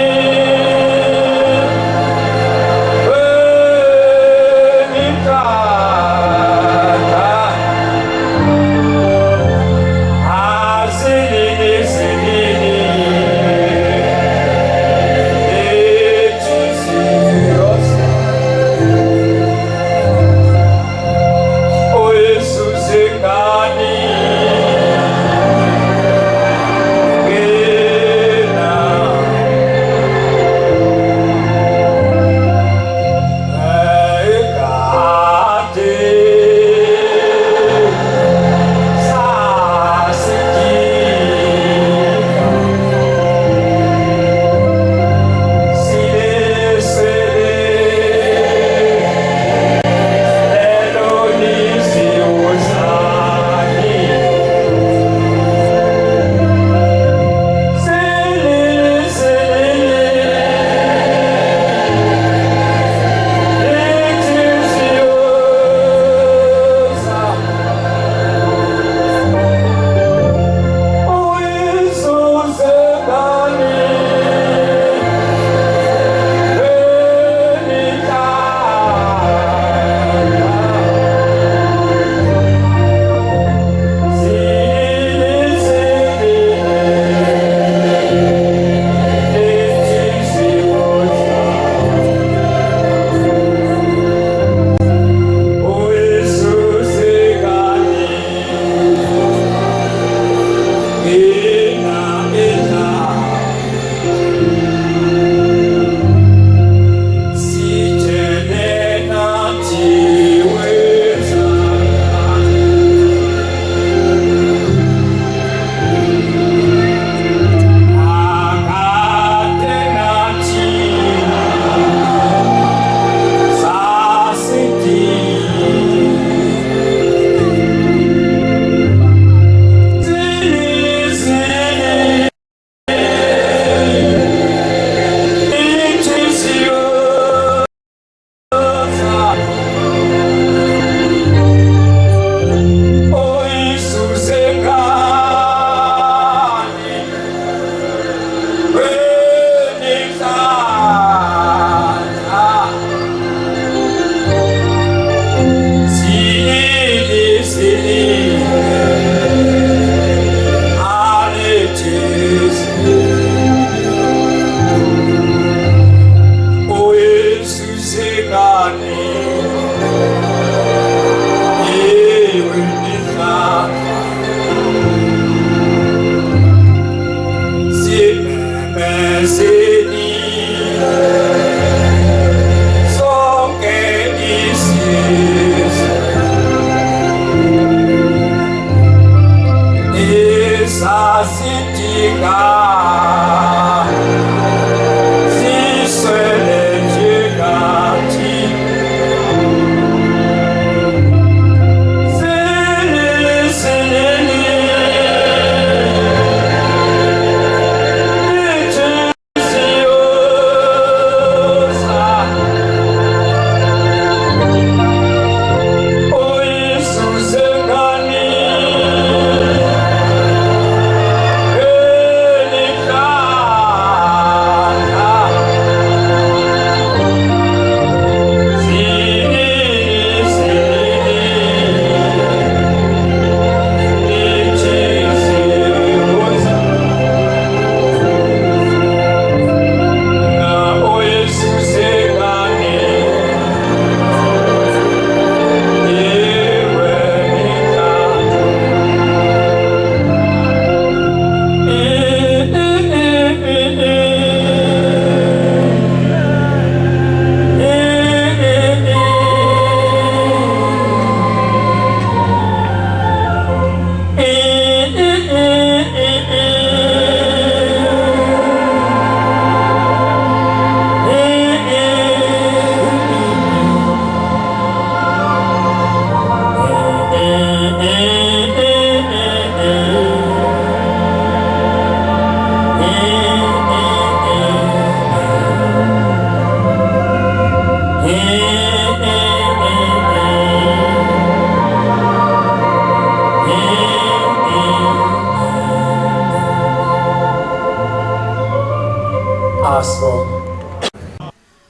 Sibonga.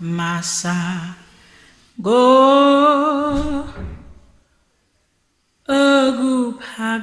Masa go akuphakama